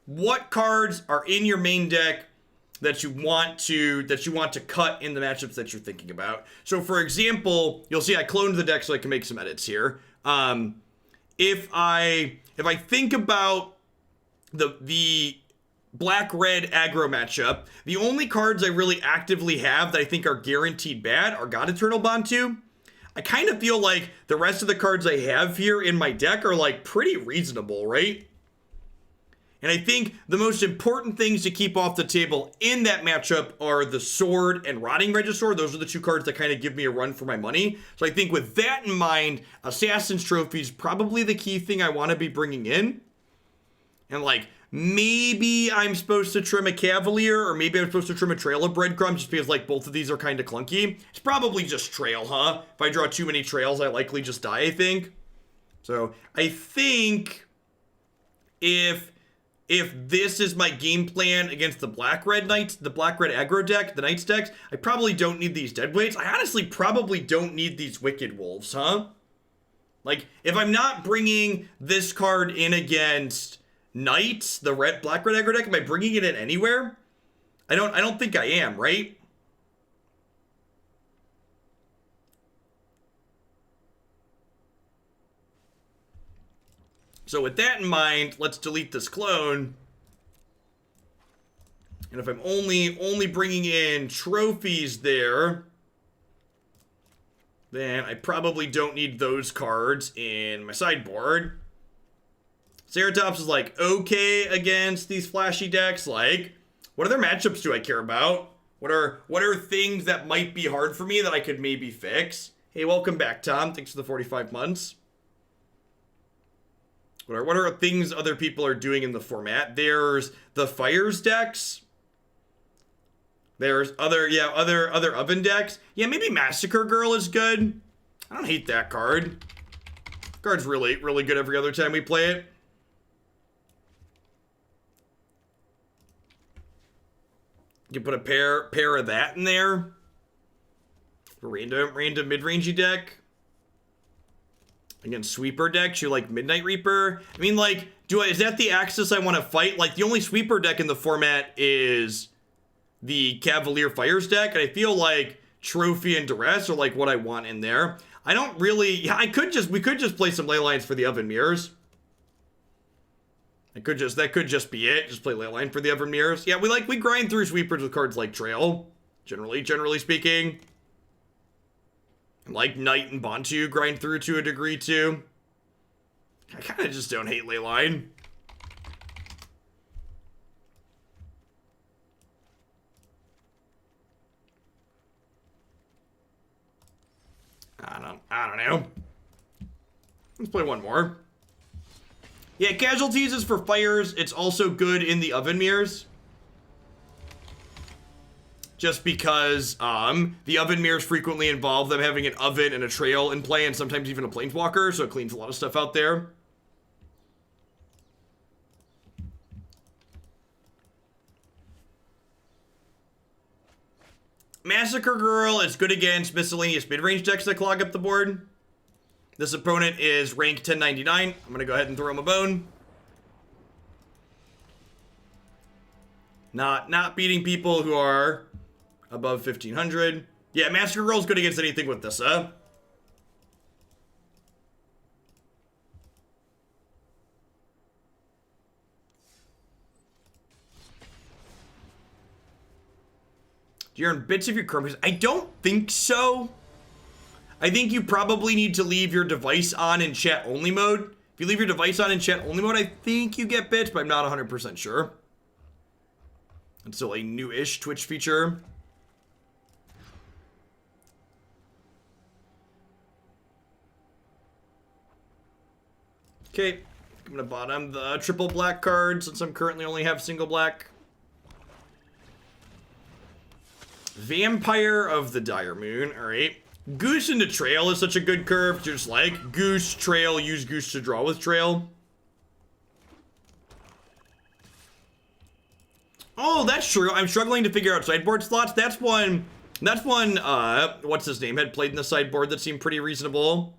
S1: what cards are in your main deck that you want to cut in the matchups that you're thinking about. So for example, you'll see I cloned the deck so I can make some edits here. If I think about the black-red aggro matchup, the only cards I really actively have that I think are guaranteed bad are God-Eternal Bontu. I kind of feel like the rest of the cards I have here in my deck are like pretty reasonable, right? And I think the most important things to keep off the table in that matchup are the Sword and Rotting Regisaur. Those are the two cards that kind of give me a run for my money. So I think with that in mind, Assassin's Trophy is probably the key thing I want to be bringing in. And like, maybe I'm supposed to trim a Cavalier, or maybe I'm supposed to trim a Trail of Breadcrumbs, just because like both of these are kind of clunky. It's probably just Trail, huh? If I draw too many Trails, I likely just die, I think. So I think if if this is my game plan against the black-red Knights, the black-red aggro deck, the Knights decks, I probably don't need these Deadweights. I honestly probably don't need these Wicked Wolves, huh? Like, if I'm not bringing this card in against Knights, the black-red aggro deck, am I bringing it in anywhere? I don't think I am, right? So with that in mind, let's delete this clone. And if I'm only bringing in trophies there, then I probably don't need those cards in my sideboard. Ceratops is like okay against these flashy decks. Like, what other matchups do I care about? What are things that might be hard for me that I could maybe fix? Hey, welcome back, Tom. Thanks for the 45 months. What are things other people are doing in the format? There's the Fires decks. There's other oven decks. Yeah, maybe Massacre Girl is good. I don't hate that card. Card's really good every other time we play it. You can put a pair of that in there. Random mid-rangey deck. Against sweeper decks, you like Midnight Reaper. I mean, like, is that the axis I want to fight? Like, the only sweeper deck in the format is the Cavalier Fires deck, and I feel like Trophy and Duress are like what I want in there. I don't really. Yeah, we could just play some Leylines for the Oven Mirrors. That could just be it. Just play Leyline for the Oven Mirrors. Yeah, we grind through sweepers with cards like Trail. Generally speaking. Like Knight and Bontu grind through to a degree too. I kind of just don't hate Leyline. I don't know. Let's play one more. Yeah, Casualties is for Fires. It's also good in the Oven Mirrors. Just because the Oven Mirrors frequently involve them having an Oven and a Trail in play, and sometimes even a Planeswalker, so it cleans a lot of stuff out there. Massacre Girl is good against miscellaneous mid-range decks that clog up the board. This opponent is rank 1099. I'm going to go ahead and throw him a bone. Not beating people who are above 1500. Yeah, Massacre Girl is good against anything with this, huh? Do you earn bits of your currency? I don't think so. I think you probably need to leave your device on in chat only mode. If you leave your device on in chat only mode, I think you get bits, but I'm not 100% sure. It's still a new-ish Twitch feature. Okay, I'm gonna bottom the triple black card since I'm currently only have single black. Vampire of the Dire Moon, alright. Goose into Trail is such a good curve, just like Goose, Trail, use Goose to draw with Trail. Oh, that's true. I'm struggling to figure out sideboard slots. That's one, what's his name, had played in the sideboard that seemed pretty reasonable.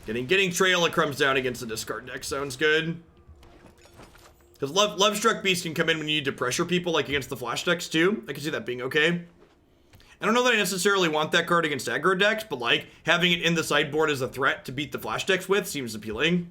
S1: Getting Trail of Crumbs down against the discard deck sounds good. Because Lovestruck Beast can come in when you need to pressure people, like against the flash decks too. I can see that being okay. I don't know that I necessarily want that card against aggro decks, but like having it in the sideboard as a threat to beat the flash decks with seems appealing.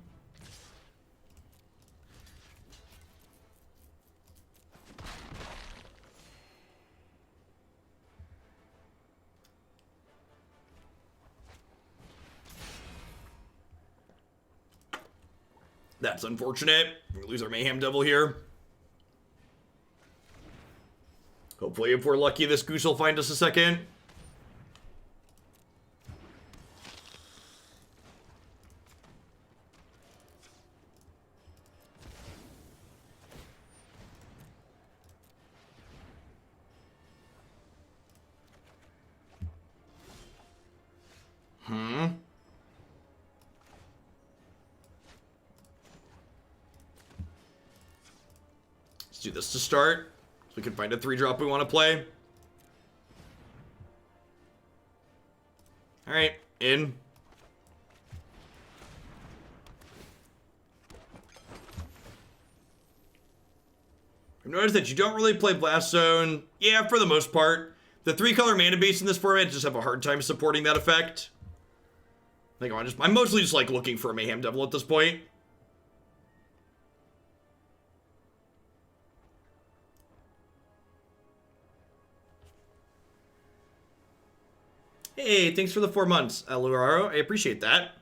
S1: That's unfortunate. We lose our Mayhem Devil here. Hopefully, if we're lucky, this Goose will find us a second. Let's do this to start. So we can find a 3-drop we want to play. Alright, in. I've noticed that you don't really play Blast Zone. Yeah, for the most part. The 3-color mana base in this format just have a hard time supporting that effect. Like, I'm mostly just like looking for a Mayhem Devil at this point. Hey, thanks for the 4 months, Aluaro. I appreciate that.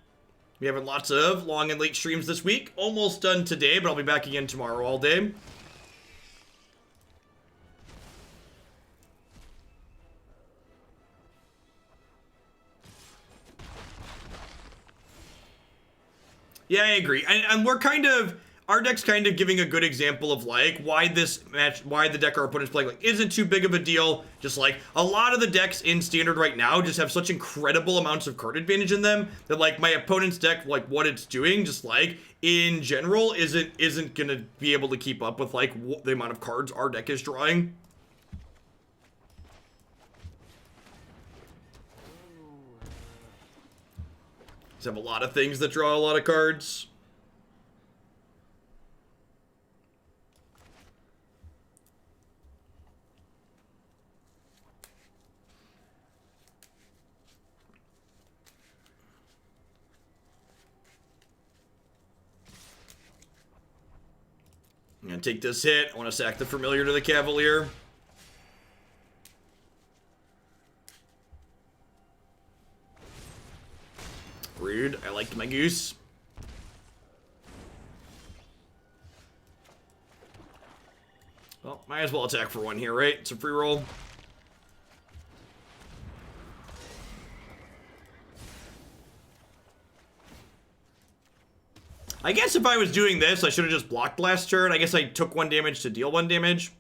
S1: We having lots of long and late streams this week. Almost done today, but I'll be back again tomorrow all day. Yeah, I agree. And we're kind of, our deck's kind of giving a good example of like why the deck our opponent's playing like isn't too big of a deal. Just like a lot of the decks in Standard right now just have such incredible amounts of card advantage in them that like my opponent's deck, like what it's doing, just like in general isn't gonna be able to keep up with like the amount of cards our deck is drawing. Have a lot of things that draw a lot of cards. I'm gonna take this hit. I want to sack the Familiar to the Cavalier. Rude. I liked my goose. Well, might as well attack for 1 here, right? It's a free roll. I guess if I was doing this, I should have just blocked last turn. I guess I took 1 damage to deal 1 damage.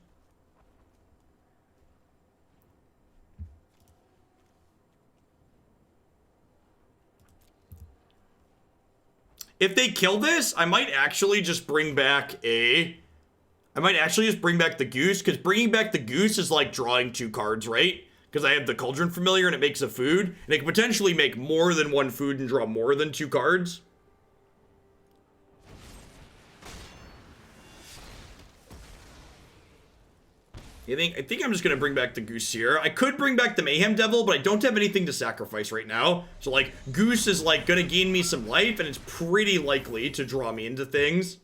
S1: If they kill this, I might actually just bring back the goose, because bringing back the goose is like drawing 2 cards, right? Because I have the Cauldron Familiar and it makes a food, and it can potentially make more than 1 food and draw more than 2 cards. I think I'm just gonna bring back the goose here. I could bring back the Mayhem Devil, but I don't have anything to sacrifice right now. So like, goose is like gonna gain me some life, and it's pretty likely to draw me into things.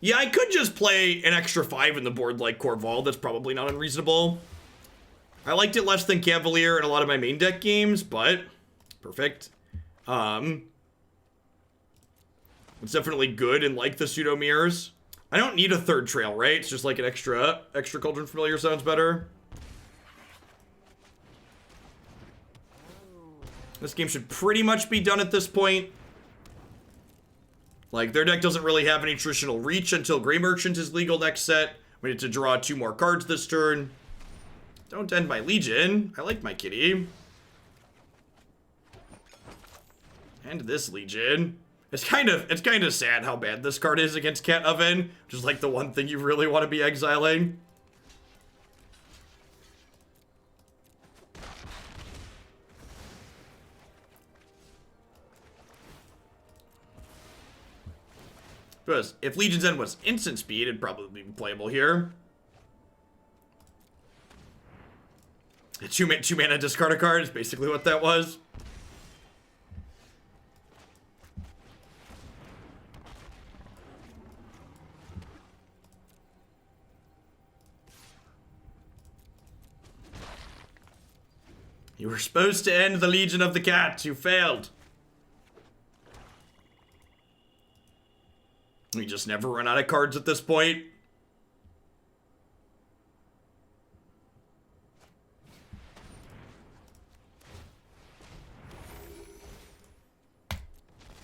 S1: Yeah, I could just play an extra 5 in the board like Corval. That's probably not unreasonable. I liked it less than Cavalier in a lot of my main deck games, but perfect. It's definitely good and like the pseudo mirrors. I don't need a 3rd trail, right? It's just like an extra Cauldron Familiar sounds better. This game should pretty much be done at this point. Like, their deck doesn't really have any traditional reach until Grey Merchant is legal next set. We need to draw 2 more cards this turn. Don't end my Legion. I like my kitty. And this Legion. It's kind of sad how bad this card is against Cat Oven, which is like the one thing you really want to be exiling. Because if Legion's End was instant speed, it'd probably be playable here. A 2 mana discard a card is basically what that was. You were supposed to end the Legion of the Cat. You failed. We just never run out of cards at this point.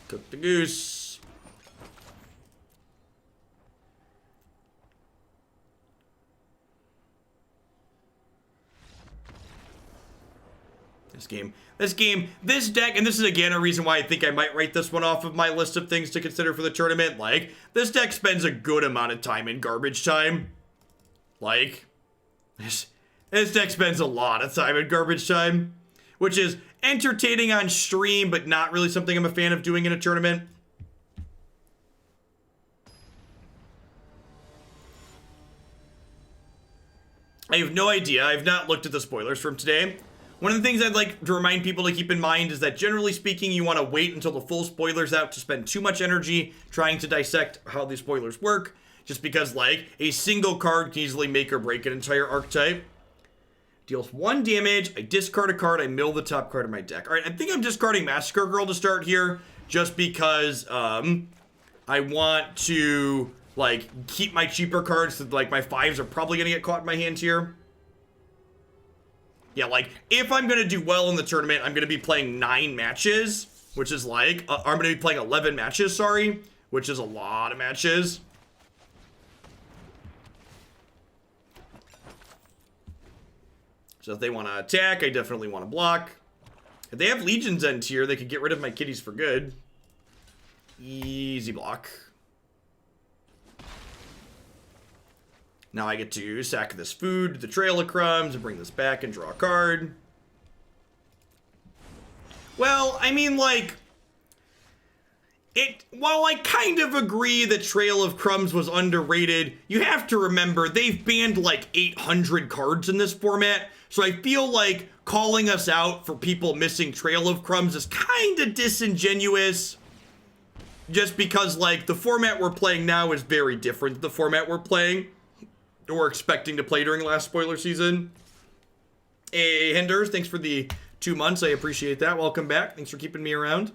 S1: Cook the goose. This deck, and this is again a reason why I think I might write this one off of my list of things to consider for the tournament. Like, this deck spends a good amount of time in garbage time. Like, this deck spends a lot of time in garbage time, which is entertaining on stream, but not really something I'm a fan of doing in a tournament. I have no idea. I have not looked at the spoilers from today. One of the things I'd like to remind people to keep in mind is that generally speaking, you want to wait until the full spoiler's out to spend too much energy trying to dissect how these spoilers work, just because, like, a single card can easily make or break an entire archetype. Deals 1 damage, I discard a card, I mill the top card of my deck. Alright, I think I'm discarding Massacre Girl to start here, just because, I want to, like, keep my cheaper cards, so, like, my 5s are probably gonna get caught in my hands here. Yeah, like, if I'm gonna do well in the tournament, I'm gonna be playing 9 matches, which is like, I'm gonna be playing 11 matches, sorry, which is a lot of matches. So if they want to attack, I definitely want to block. If they have Legion's End here, they could get rid of my kitties for good. Easy block. Now I get to sack this food to the Trail of Crumbs and bring this back and draw a card. Well, I mean, like, while I kind of agree that Trail of Crumbs was underrated, you have to remember they've banned like 800 cards in this format, so I feel like calling us out for people missing Trail of Crumbs is kind of disingenuous. Just because, like, the format we're playing now is very different than the format we're playing or expecting to play during last spoiler season. Hey, Henders, thanks for the 2 months. I appreciate that. Welcome back. Thanks for keeping me around.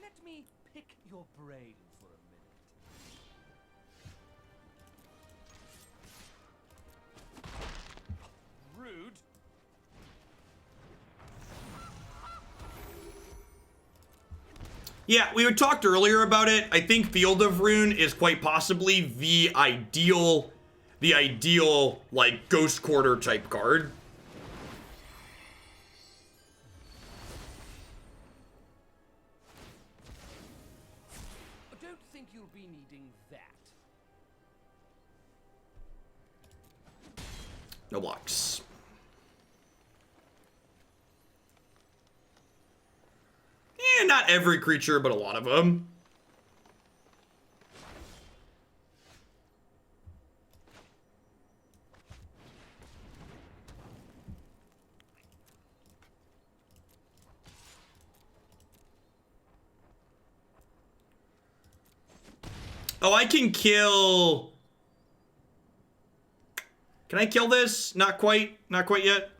S3: Let me pick your brain for a minute. Rude.
S1: Yeah, we had talked earlier about it. I think Field of Ruin is quite possibly the ideal, like, Ghost Quarter type card.
S3: I don't think you'll be needing that.
S1: No blocks. Eh, not every creature, but a lot of them. Oh, I can kill... Can I kill this? Not quite. Not quite yet.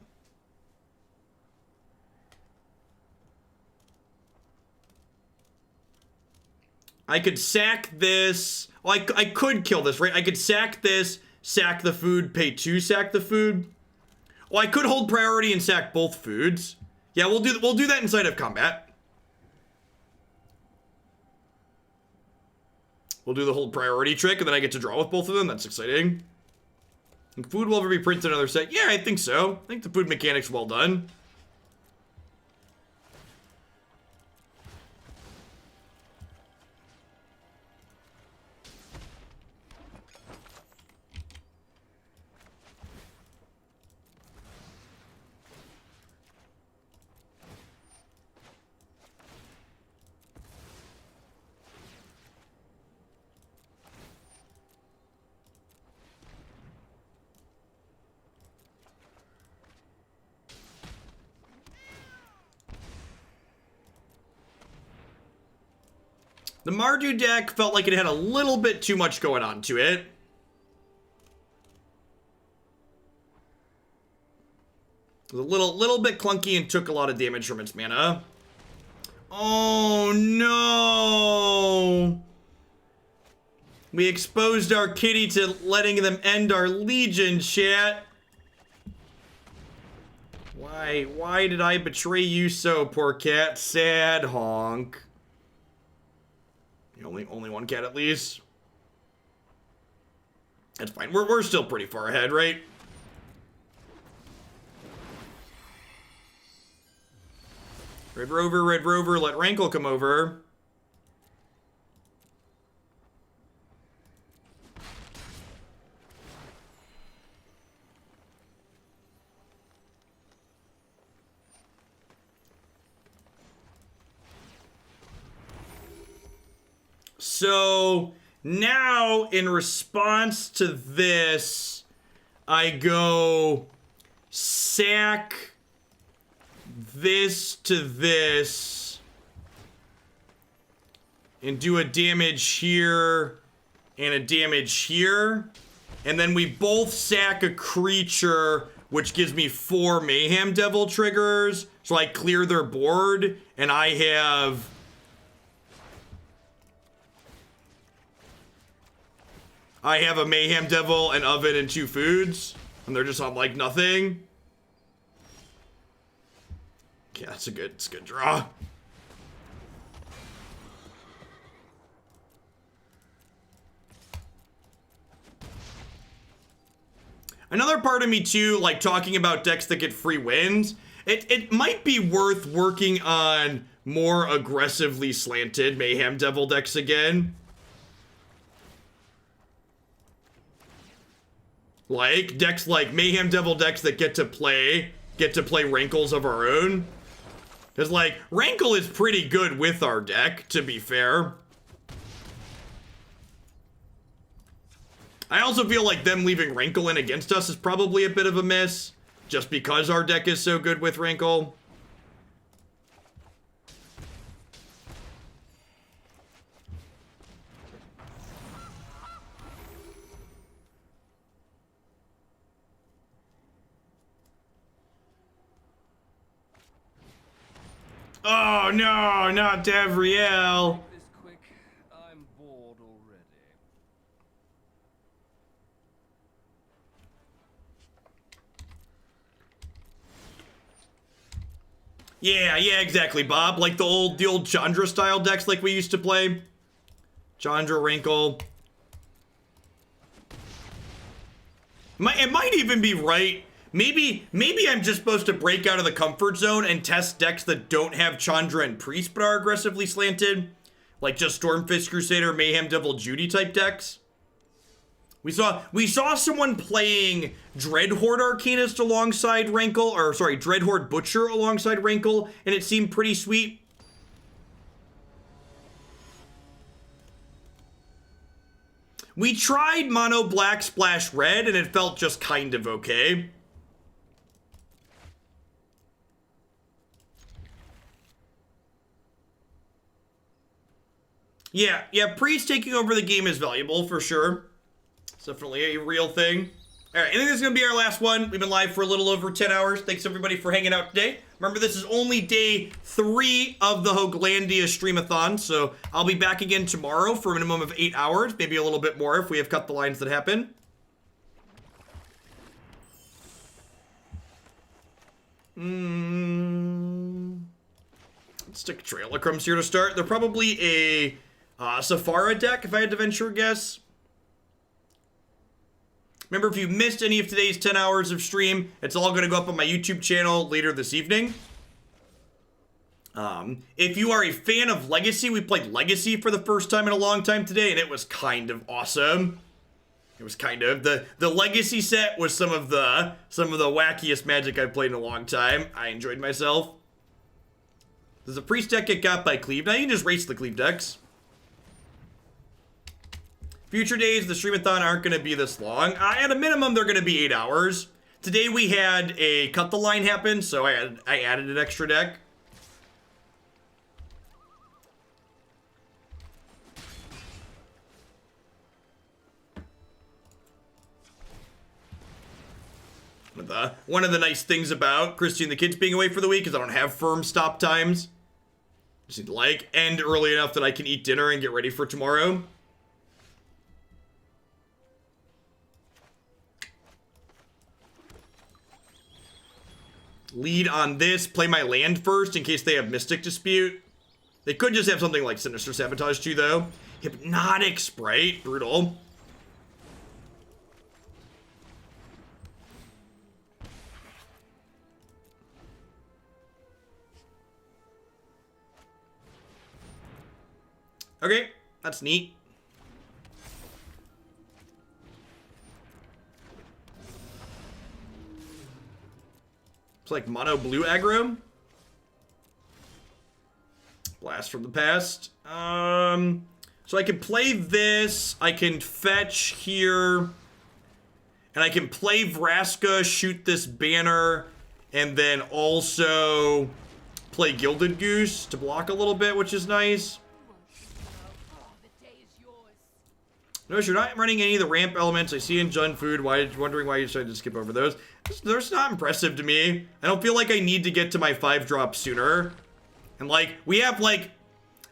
S1: I could sack this. Oh, I could kill this, right? I could sack this, sack the food, pay 2, sack the food. Oh, I could hold priority and sack both foods. Yeah, we'll do that inside of combat. We'll do the hold priority trick, and then I get to draw with both of them. That's exciting. And food will ever be printed another set? Yeah, I think so. I think the food mechanic's well done. The Mardu deck felt like it had a little bit too much going on to it. It was a little bit clunky and took a lot of damage from its mana. Oh no! We exposed our kitty to letting them end our Legion, chat. Why did I betray you so, poor cat? Sad honk. Only one cat at least. That's fine. We're still pretty far ahead, right? Red Rover, let Rankle come over. So now, in response to this, I go sack this to this and do a damage here and a damage here. And then we both sack a creature, which gives me 4 Mayhem Devil triggers. So I clear their board, and I have... a Mayhem Devil, an Oven, and 2 foods. And they're just on, like, nothing. Yeah, it's a good draw. Another part of me, too, like, talking about decks that get free wins, it might be worth working on more aggressively slanted Mayhem Devil decks again. Like, decks like Mayhem Devil decks that get to play Rankles of our own. Because, like, Rankle is pretty good with our deck, to be fair. I also feel like them leaving Rankle in against us is probably a bit of a miss, just because our deck is so good with Rankle. Oh no, not Devriel.
S3: This quick, I'm bored already.
S1: Yeah, exactly, Bob. Like the old Chandra style decks like we used to play. Chandra, Rankle. It might even be right. Maybe I'm just supposed to break out of the comfort zone and test decks that don't have Chandra and Priest but are aggressively slanted. Like just Stormfist Crusader, Mayhem Devil, Judy type decks. We saw someone playing Dreadhorde Arcanist alongside Rankle, or sorry, Dreadhorde Butcher alongside Rankle, and it seemed pretty sweet. We tried Mono Black Splash Red, and it felt just kind of okay. Yeah, Priest taking over the game is valuable, for sure. It's definitely a real thing. Alright, I think this is going to be our last one. We've been live for a little over 10 hours. Thanks, everybody, for hanging out today. Remember, this is only day 3 of the Hoaglandia Streamathon, so I'll be back again tomorrow for a minimum of 8 hours, maybe a little bit more if we have cut the lines that happen. Let's stick Trail of Crumbs here to start. They're probably a Safara deck, if I had to venture a guess. Remember, if you missed any of today's 10 hours of stream, it's all going to go up on my YouTube channel later this evening. If you are a fan of Legacy, we played Legacy for the first time in a long time today, and it was kind of awesome. It was kind of the Legacy set was some of the wackiest Magic I've played in a long time. I enjoyed myself. Does the Priest deck get got by Cleave? Now you can just race the Cleave decks. Future days, the Streamathon aren't going to be this long. At a minimum, they're going to be 8 hours. Today we had a cut the line happen, so I added an extra deck. One of the nice things about Christy and the kids being away for the week is I don't have firm stop times. Just need to like end early enough that I can eat dinner and get ready for tomorrow. Lead on this, play my land first in case they have Mystic Dispute. They could just have something like Sinister Sabotage too, though. Hypnotic Sprite, brutal. Okay, that's neat. It's like mono blue aggro. Blast from the past. So I can play this. I can fetch here. And I can play Vraska, shoot this banner, and then also play Gilded Goose to block a little bit, which is nice.
S2: The day is yours.
S1: Notice you're not running any of the ramp elements I see in Jun Food. Wondering why you decided to skip over those. They're not impressive to me. I don't feel like I need to get to my 5-drop sooner. And like, we have like,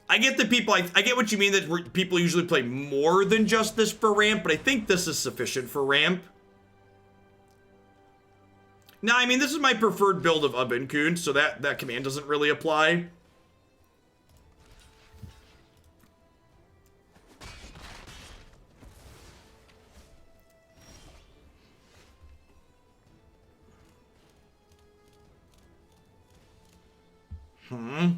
S1: I get the people, I get what you mean that people usually play more than just this for ramp, but I think this is sufficient for ramp. Now, I mean, this is my preferred build of Ubinkun, so that command doesn't really apply. I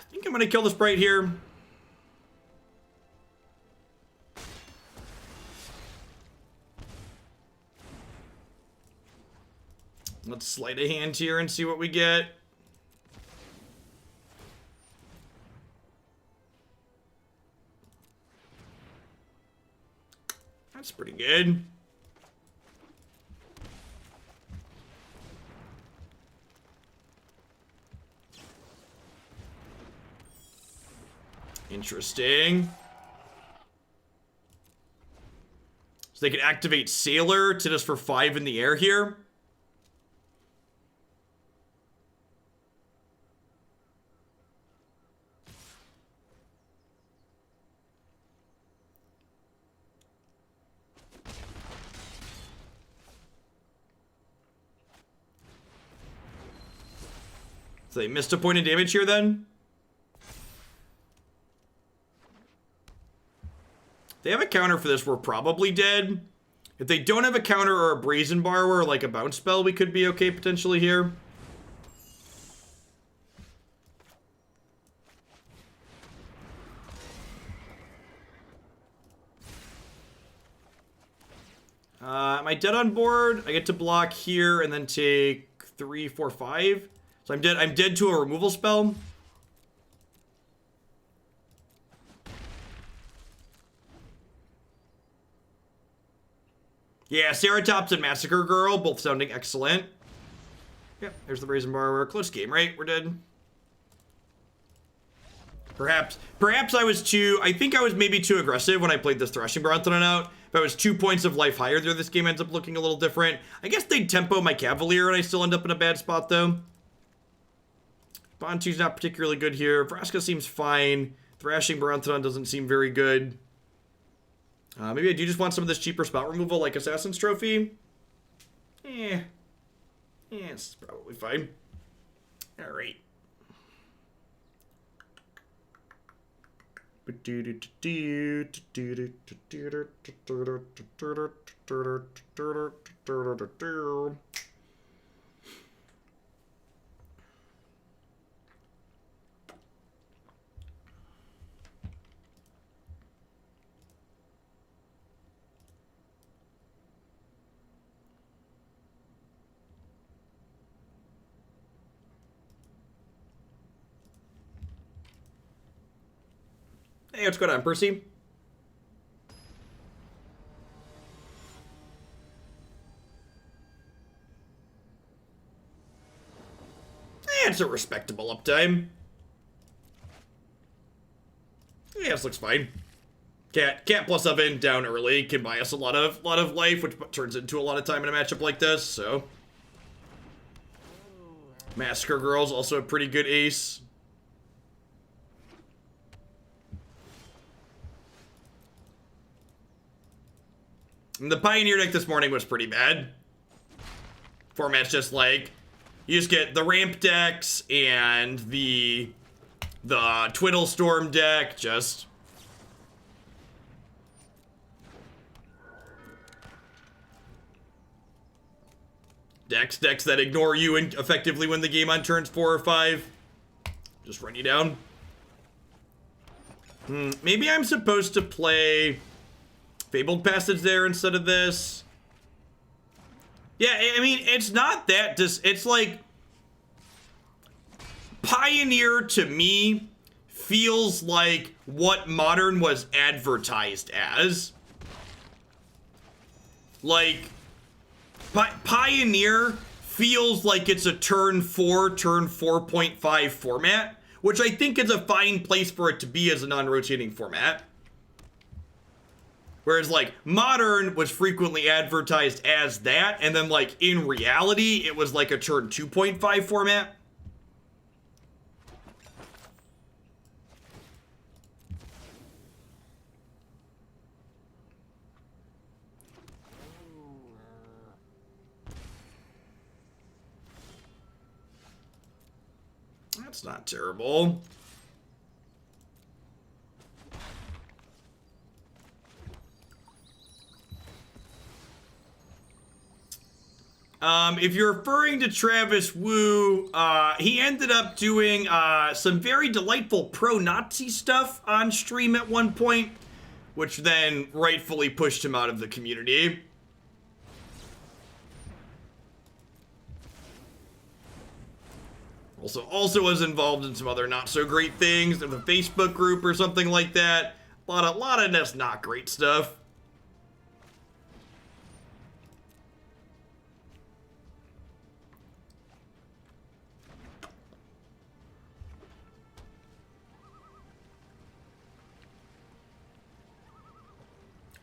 S1: think I'm gonna kill this Sprite here. Let's sleight a hand here and see what we get. That's pretty good. Interesting. So they can activate Sailor to just for 5 in the air here. So they missed a point of damage here then? If they have a counter for this, we're probably dead. If they don't have a counter or a Brazen Borrower, like a bounce spell, we could be okay potentially here. Am I dead on board? I get to block here and then take 3, 4, 5. So I'm dead to a removal spell. Yeah, Ceratops and Massacre Girl, both sounding excellent. Yep, there's the Brazen Borrower. Close game, right? We're dead. Perhaps I think I was maybe too aggressive when I played this Thrashing Brontodon out. If I was 2 points of life higher there, this game ends up looking a little different. I guess they'd tempo my Cavalier and I still end up in a bad spot though. Bontu's not particularly good here. Vraska seems fine. Thrashing Brontodon doesn't seem very good. Maybe I do just want some of this cheaper spot removal like Assassin's Trophy. It's probably fine. Alright. Hey, what's going on, Percy? It's a respectable uptime. Yeah, this looks fine. Cat plus oven down early can buy us a lot of life, which turns into a lot of time in a matchup like this, so. Massacre Girl's also a pretty good ace. And the Pioneer deck this morning was pretty bad. Format's just like, you just get the ramp decks and the Twiddle Storm deck, just Decks that ignore you and effectively win the game on turns 4 or 5. Just run you down. Maybe I'm supposed to play Fabled Passage there instead of this. Yeah, I mean, it's not that it's like Pioneer to me feels like what Modern was advertised as. Like, Pioneer feels like it's a turn 4, turn 4.5 format, which I think is a fine place for it to be as a non-rotating format. Whereas, like, Modern was frequently advertised as that, and then, like, in reality, it was like a turn 2.5 format. That's not terrible. If you're referring to Travis Wu, he ended up doing some very delightful pro-Nazi stuff on stream at one point, which then rightfully pushed him out of the community. Also was involved in some other not so great things in the Facebook group or something like that. A lot of that's not great stuff.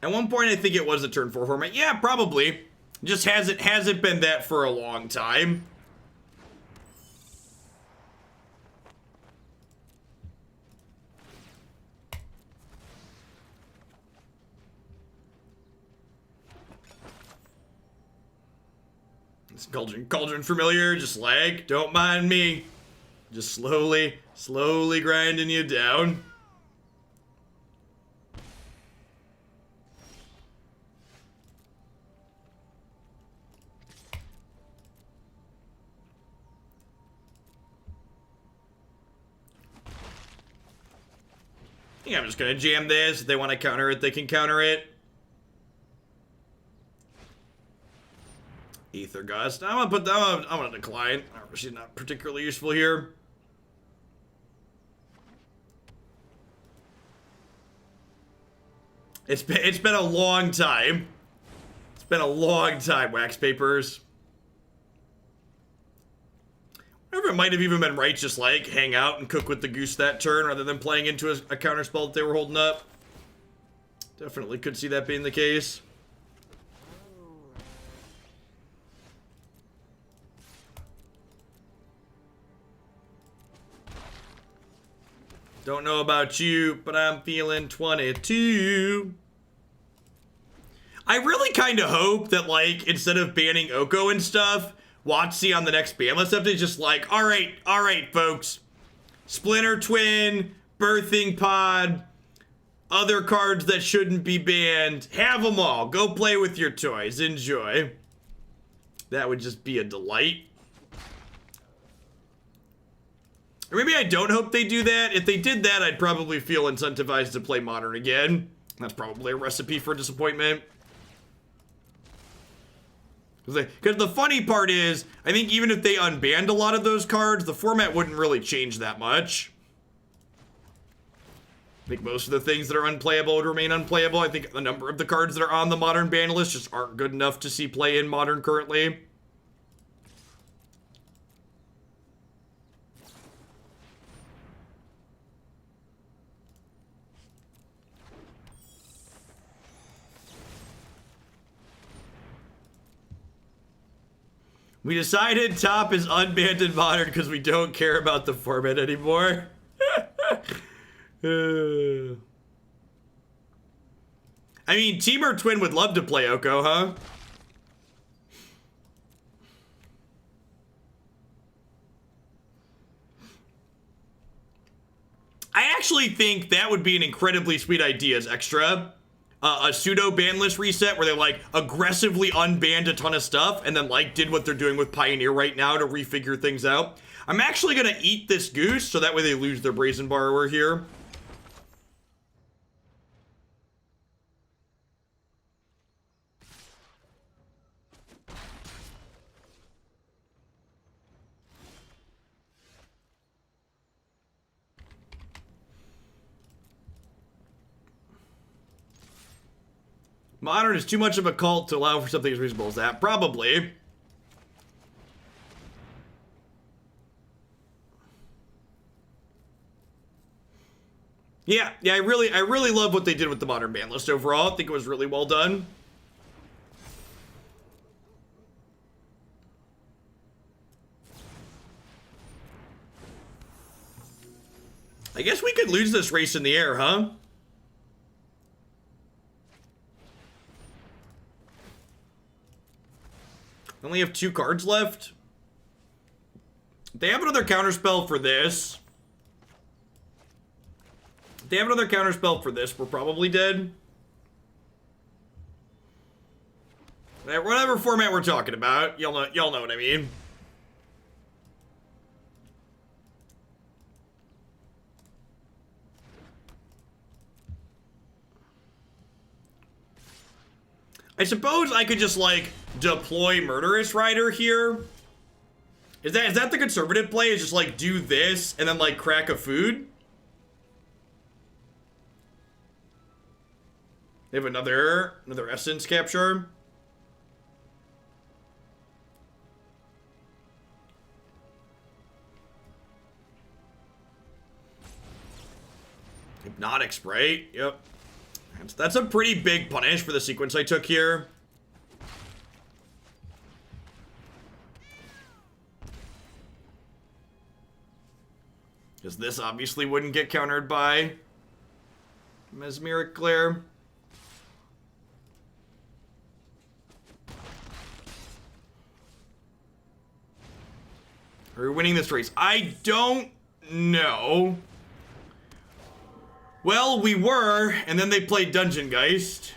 S1: At one point, I think it was a turn 4 format. Yeah, probably. Just hasn't been that for a long time. This Cauldron Familiar, just lag. Don't mind me. Just slowly grinding you down. I think I'm just gonna jam this. If they want to counter it, they can counter it. Ether Gust. I'm gonna decline. She's not particularly useful here. It's been a long time. It's been a long time, Wax Papers. Whatever, it might have even been right, just like hang out and cook with the goose that turn rather than playing into a counter spell that they were holding up. Definitely could see that being the case. Don't know about you, but I'm feeling 22. I really kind of hope that, like, instead of banning Oko and stuff, WotC on the next ban list update is just like, all right, folks. Splinter Twin, Birthing Pod, other cards that shouldn't be banned. Have them all. Go play with your toys. Enjoy. That would just be a delight. Or maybe I don't hope they do that. If they did that, I'd probably feel incentivized to play Modern again. That's probably a recipe for disappointment. Because the funny part is, I think even if they unbanned a lot of those cards, the format wouldn't really change that much. I think most of the things that are unplayable would remain unplayable. I think a number of the cards that are on the Modern ban list just aren't good enough to see play in Modern currently. We decided top is unbanned in Modern because we don't care about the format anymore. I mean, Team or Twin would love to play Oko, huh? I actually think that would be an incredibly sweet idea as extra. a pseudo ban list reset where they like aggressively unbanned a ton of stuff and then like did what they're doing with Pioneer right now to refigure things out. I'm actually gonna eat this goose so that way they lose their Brazen Borrower here. Modern is too much of a cult to allow for something as reasonable as that. Probably. Yeah, I really love what they did with the Modern ban list overall. I think it was really well done. I guess we could lose this race in the air, huh? Only have 2 cards left. If they have another counterspell for this. If they have another counterspell for this, we're probably dead. Whatever format we're talking about, y'all know what I mean. I suppose I could just like deploy Murderous Rider here. Is that the conservative play? Is just like do this and then like crack a food? They have another essence capture. Hypnotic Spray. Yep. That's a pretty big punish for the sequence I took here. Because this obviously wouldn't get countered by Mesmeric Glare. Are we winning this race? I don't know. Well, we were, and then they played Dungeon Geist.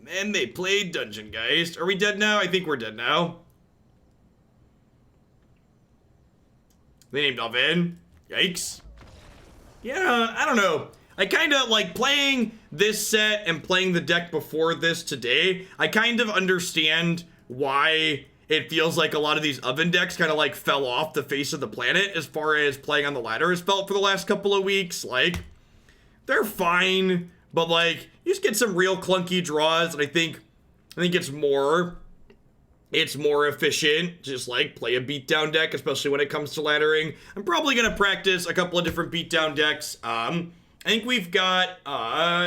S1: And they played Dungeon Geist. Are we dead now? I think we're dead now. They named Oven. Yikes. Yeah, I don't know. I kind of like playing this set and playing the deck before this today. I kind of understand why it feels like a lot of these Oven decks kind of like fell off the face of the planet as far as playing on the ladder has felt for the last couple of weeks. Like, they're fine, but like, you just get some real clunky draws, and I think it's more efficient, just like play a beatdown deck, especially when it comes to laddering. I'm probably gonna practice a couple of different beatdown decks. I think we've got,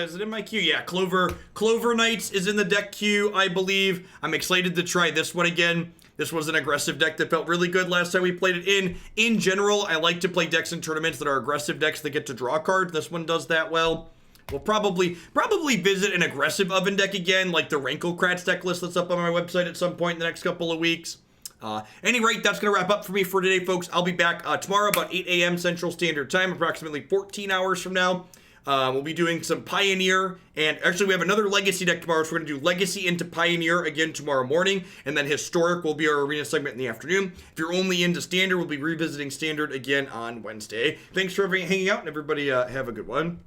S1: is it in my queue? Yeah, Clover Knights is in the deck queue, I believe. I'm excited to try this one again. This was an aggressive deck that felt really good last time we played it in. In general, I like to play decks in tournaments that are aggressive decks that get to draw cards. This one does that well. We'll probably visit an aggressive Oven deck again, like the Ranklecrats deck list that's up on my website at some point in the next couple of weeks. Any rate, that's going to wrap up for me for today, folks. I'll be back tomorrow about 8 a.m. Central Standard Time, approximately 14 hours from now. We'll be doing some Pioneer, and actually we have another Legacy deck tomorrow, so we're going to do Legacy into Pioneer again tomorrow morning, and then Historic will be our Arena segment in the afternoon. If you're only into Standard, we'll be revisiting Standard again on Wednesday. Thanks for hanging out, and everybody have a good one.